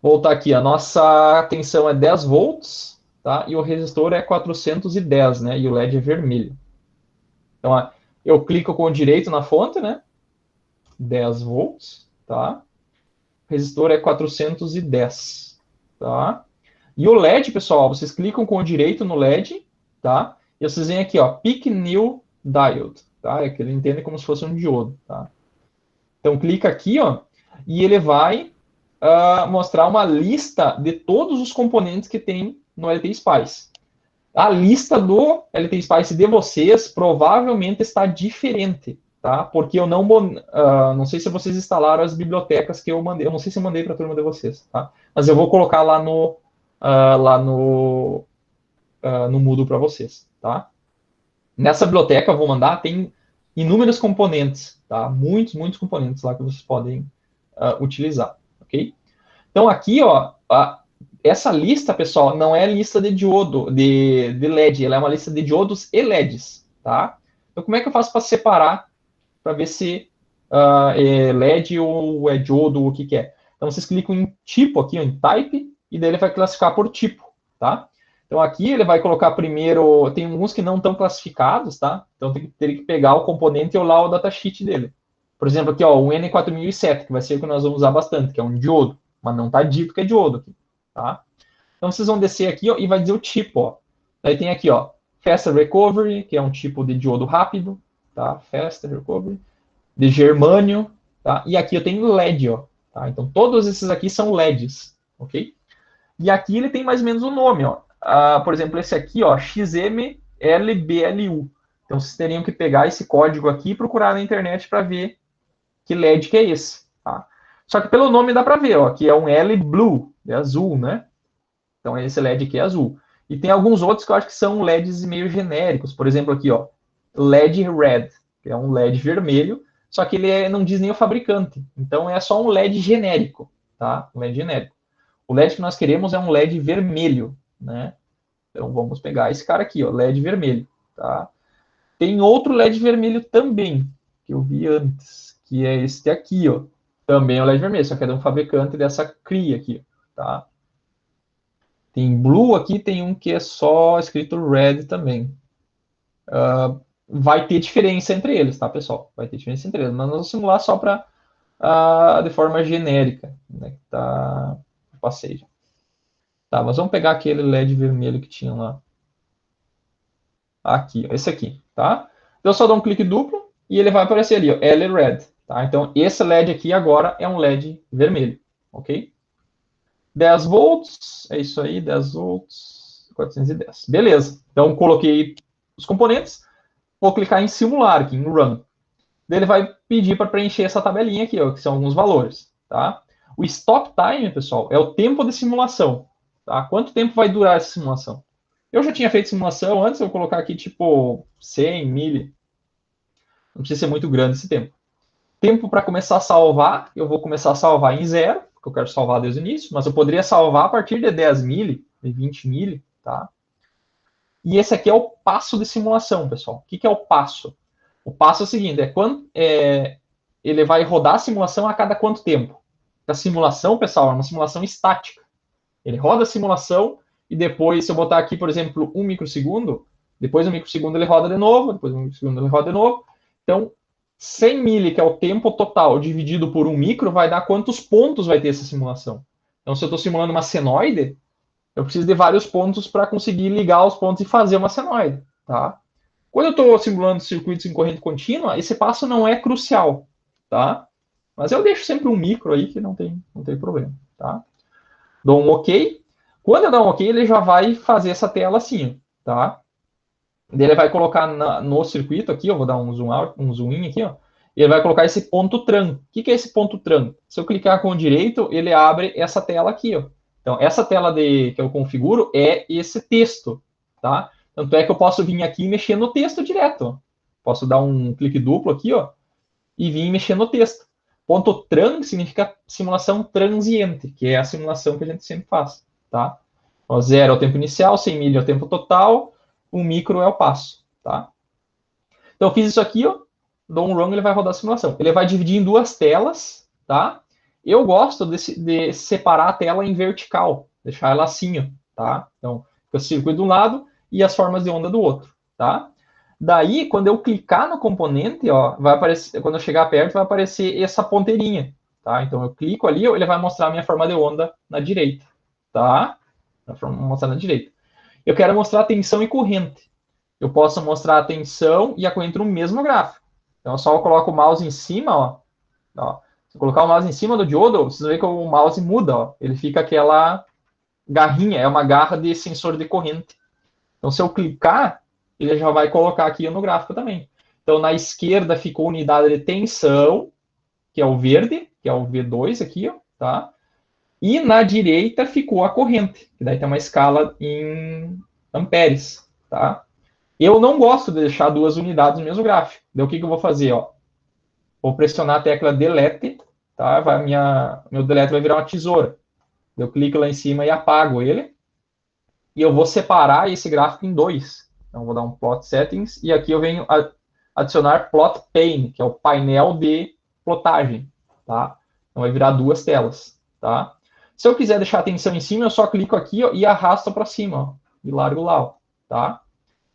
Voltar aqui, a nossa tensão é 10 volts, tá? E o resistor é 410, né? E o LED é vermelho. Então, ó, eu clico com o direito na fonte, né? 10 volts, tá? O resistor é 410, tá? E o LED, pessoal, vocês clicam com o direito no LED, tá? E vocês vêm aqui, ó, Pick New Diode, tá? É que ele entende como se fosse um diodo, tá? Então, clica aqui, ó, e ele vai mostrar uma lista de todos os componentes que tem no LT Spice. A lista do LT Spice de vocês provavelmente está diferente, tá? Porque eu não sei se vocês instalaram as bibliotecas que eu mandei. Eu não sei se eu mandei para a turma de vocês, tá? Mas eu vou colocar lá no Moodle para vocês, tá? Nessa biblioteca eu vou mandar, tem inúmeros componentes, tá? Muitos componentes lá que vocês podem utilizar, ok? Então aqui, ó, essa lista, pessoal, não é lista de diodo, de LED, ela é uma lista de diodos e LEDs, tá? Então como é que eu faço para separar, para ver se é LED ou é diodo, ou o que é? Então vocês clicam em tipo aqui, em type, e daí ele vai classificar por tipo, tá? Então aqui ele vai colocar primeiro, tem alguns que não estão classificados, tá? Então teria que pegar o componente e olhar o datasheet dele. Por exemplo, aqui, ó, o N4007, que vai ser o que nós vamos usar bastante, que é um diodo, mas não está dito que é diodo aqui, tá? Então vocês vão descer aqui, ó, e vai dizer o tipo, ó. Aí tem aqui, ó, Faster Recovery, que é um tipo de diodo rápido, tá? Faster Recovery, de germânio, tá? E aqui eu tenho LED, ó, tá? Então todos esses aqui são LEDs, ok? E aqui ele tem mais ou menos o nome, ó. Por exemplo, esse aqui, ó, XMLBLU. Então vocês teriam que pegar esse código aqui e procurar na internet para ver que LED que é esse, tá? Só que pelo nome dá para ver, ó, que é um L Blue, é azul, né? Então esse LED aqui é azul. E tem alguns outros que eu acho que são LEDs meio genéricos. Por exemplo, aqui, ó, LED Red, que é um LED vermelho, só que ele não diz nem o fabricante. Então é só um LED genérico, tá? Um LED genérico. O LED que nós queremos é um LED vermelho, né? Então vamos pegar esse cara aqui, ó, LED vermelho, tá? Tem outro LED vermelho também, que eu vi antes, que é esse aqui, ó. Também é o LED vermelho, só que é de um fabricante dessa cria aqui, tá? Tem Blue aqui, tem um que é só escrito Red também. Vai ter diferença entre eles, tá, pessoal? Vai ter diferença entre eles, mas nós vamos simular só para de forma genérica, né? Tá, passei já. Tá, mas vamos pegar aquele LED vermelho que tinha lá. Aqui, ó, esse aqui, tá? Então eu só dou um clique duplo e ele vai aparecer ali, ó, L Red, tá? Então esse LED aqui agora é um LED vermelho, ok? 10 volts, é isso aí, 10 volts, 410. Beleza, então coloquei os componentes, vou clicar em simular aqui, em run. Daí ele vai pedir para preencher essa tabelinha aqui, ó, que são alguns valores, tá? O stop time, pessoal, é o tempo de simulação, tá? Quanto tempo vai durar essa simulação? Eu já tinha feito simulação antes, eu vou colocar aqui tipo 100, 1000. Não precisa ser muito grande esse tempo. Tempo para começar a salvar, eu vou começar a salvar em 0, porque eu quero salvar desde o início, mas eu poderia salvar a partir de 10.000, de 20.000, tá? E esse aqui é o passo de simulação, pessoal. O que é o passo? O passo é o seguinte, ele vai rodar a simulação a cada quanto tempo? A simulação, pessoal, é uma simulação estática. Ele roda a simulação e depois, se eu botar aqui, por exemplo, 1 microsegundo, depois de 1 microsegundo ele roda de novo, depois de 1 microsegundo ele roda de novo. Então, 100 mili, que é o tempo total, dividido por 1 micro, vai dar quantos pontos vai ter essa simulação. Então, se eu estou simulando uma senoide, eu preciso de vários pontos para conseguir ligar os pontos e fazer uma senoide, tá? Quando eu estou simulando circuitos em corrente contínua, esse passo não é crucial, tá? Mas eu deixo sempre 1 micro aí, que não tem problema, tá? Dou um OK. Quando eu dar um OK, ele já vai fazer essa tela assim, tá? Ele vai colocar no circuito aqui, eu vou dar um zoom out, um zoom in aqui, ó. E ele vai colocar esse ponto tran. O que é esse ponto tran? Se eu clicar com o direito, ele abre essa tela aqui, ó. Então, essa tela que eu configuro é esse texto, tá? Tanto é que eu posso vir aqui e mexer no texto direto, ó. Posso dar um clique duplo aqui, ó, e vir mexer no texto. Ponto tran significa simulação transiente, que é a simulação que a gente sempre faz, tá? Então, 0 é o tempo inicial, 100 milha é o tempo total, 1 micro é o passo, tá? Então, eu fiz isso aqui, ó, dou um run, ele vai rodar a simulação. Ele vai dividir em 2 telas, tá? Eu gosto de separar a tela em vertical, deixar ela assim, ó, tá? Então, o circuito de um lado e as formas de onda do outro, tá? Daí, quando eu clicar no componente, ó, vai aparecer, quando eu chegar perto, vai aparecer essa ponteirinha, tá? Então, eu clico ali, ele vai mostrar a minha forma de onda na direita, tá? Vai mostrar na direita. Eu quero mostrar a tensão e corrente. Eu posso mostrar a tensão e a corrente no mesmo gráfico. Então, só eu coloco o mouse em cima, ó. Se eu colocar o mouse em cima do diodo, vocês vão ver que o mouse muda, ó. Ele fica aquela garrinha, é uma garra de sensor de corrente. Então, se eu clicar, ele já vai colocar aqui no gráfico também. Então, na esquerda ficou a unidade de tensão, que é o verde, que é o V2 aqui, ó, tá? E na direita ficou a corrente, que daí tem uma escala em amperes, tá? Eu não gosto de deixar 2 unidades no mesmo gráfico. Então, o que eu vou fazer, ó? Vou pressionar a tecla Delete, tá? Meu Delete vai virar uma tesoura. Eu clico lá em cima e apago ele. E eu vou separar esse gráfico em 2. Então, vou dar um Plot Settings. E aqui eu venho adicionar Plot Pane, que é o painel de plotagem, tá? Então, vai virar 2 telas, tá? Se eu quiser deixar a tensão em cima, eu só clico aqui, ó, e arrasto para cima, ó, e largo lá, ó, tá?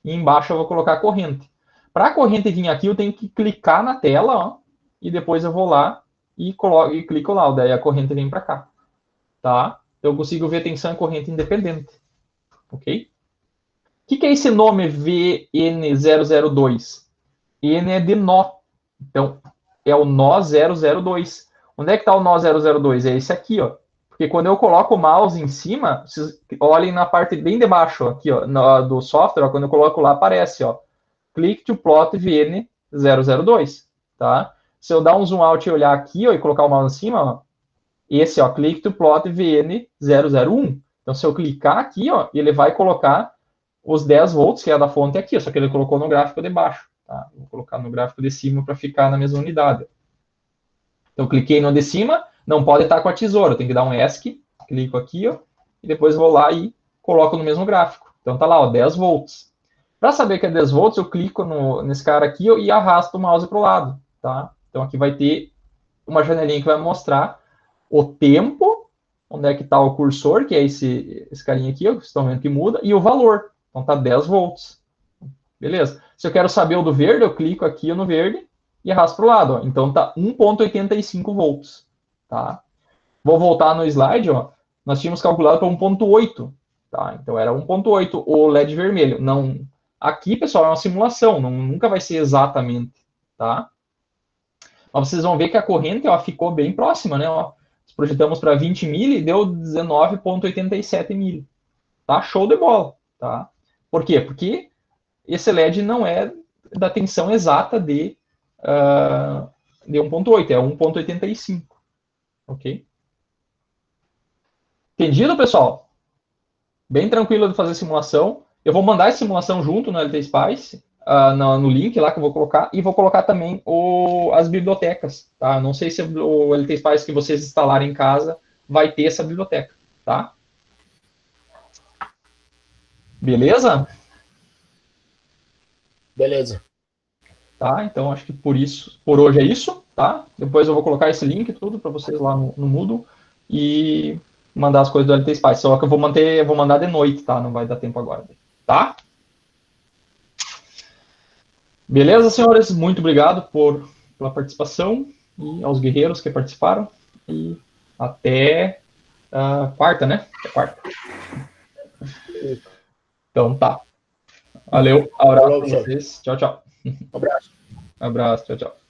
E embaixo eu vou colocar a corrente. Para a corrente vir aqui, eu tenho que clicar na tela, ó, e depois eu vou lá e clico lá, ó, daí a corrente vem para cá, tá? Então eu consigo ver tensão e corrente independente, ok? O que é esse nome VN002? N é de nó, então é o nó 002. Onde é que está o nó 002? É esse aqui, ó. Porque quando eu coloco o mouse em cima, vocês olhem na parte bem de baixo, aqui, ó, do software, ó, quando eu coloco lá, aparece, ó, click to plot VN002, tá? Se eu dar um zoom out e olhar aqui, ó, e colocar o mouse em cima, ó, esse, ó, click to plot VN001. Então, se eu clicar aqui, ó, ele vai colocar os 10 volts, que é a da fonte aqui, ó, só que ele colocou no gráfico de baixo, tá? Vou colocar no gráfico de cima para ficar na mesma unidade. Então, cliquei no de cima, não pode estar com a tesoura, tem que dar um ESC, clico aqui, ó, e depois vou lá e coloco no mesmo gráfico. Então, tá lá, ó, 10 volts. Para saber que é 10 volts, eu clico nesse cara aqui, ó, e arrasto o mouse para o lado, tá? Então, aqui vai ter uma janelinha que vai mostrar o tempo, onde é que está o cursor, que é esse carinha aqui, ó, que vocês estão vendo que muda, e o valor. Então, tá 10 volts. Beleza? Se eu quero saber o do verde, eu clico aqui no verde e arrasto para o lado, ó. Então, tá 1,85 volts. Tá? Vou voltar no slide, ó. Nós tínhamos calculado para 1,8. Tá? Então, era 1,8 o LED vermelho. Não, aqui, pessoal, é uma simulação. Nunca vai ser exatamente. Tá? Mas vocês vão ver que a corrente, ó, ficou bem próxima, né? Ó. Projetamos para 20 mili e deu 19,87 mili. Tá? Show de bola. Tá? Por quê? Porque esse LED não é da tensão exata de 1,8, é 1,85. Ok? Entendido, pessoal? Bem tranquilo de fazer simulação. Eu vou mandar essa simulação junto no LT Spice, no link lá que eu vou colocar, e vou colocar também as bibliotecas, tá? Não sei se o LT Spice que vocês instalarem em casa vai ter essa biblioteca, tá? Beleza? Beleza. Tá, então acho que por hoje é isso, tá? Depois eu vou colocar esse link tudo para vocês lá no Moodle e mandar as coisas do LT Spice. Só que eu vou mandar de noite, tá? Não vai dar tempo agora, tá? Beleza, senhores? Muito obrigado pela participação e aos guerreiros que participaram. E até quarta, né? Até quarta. Então tá. Valeu. Abraço para vocês. Tchau, tchau. Um abraço. Abraço. Tchau, tchau.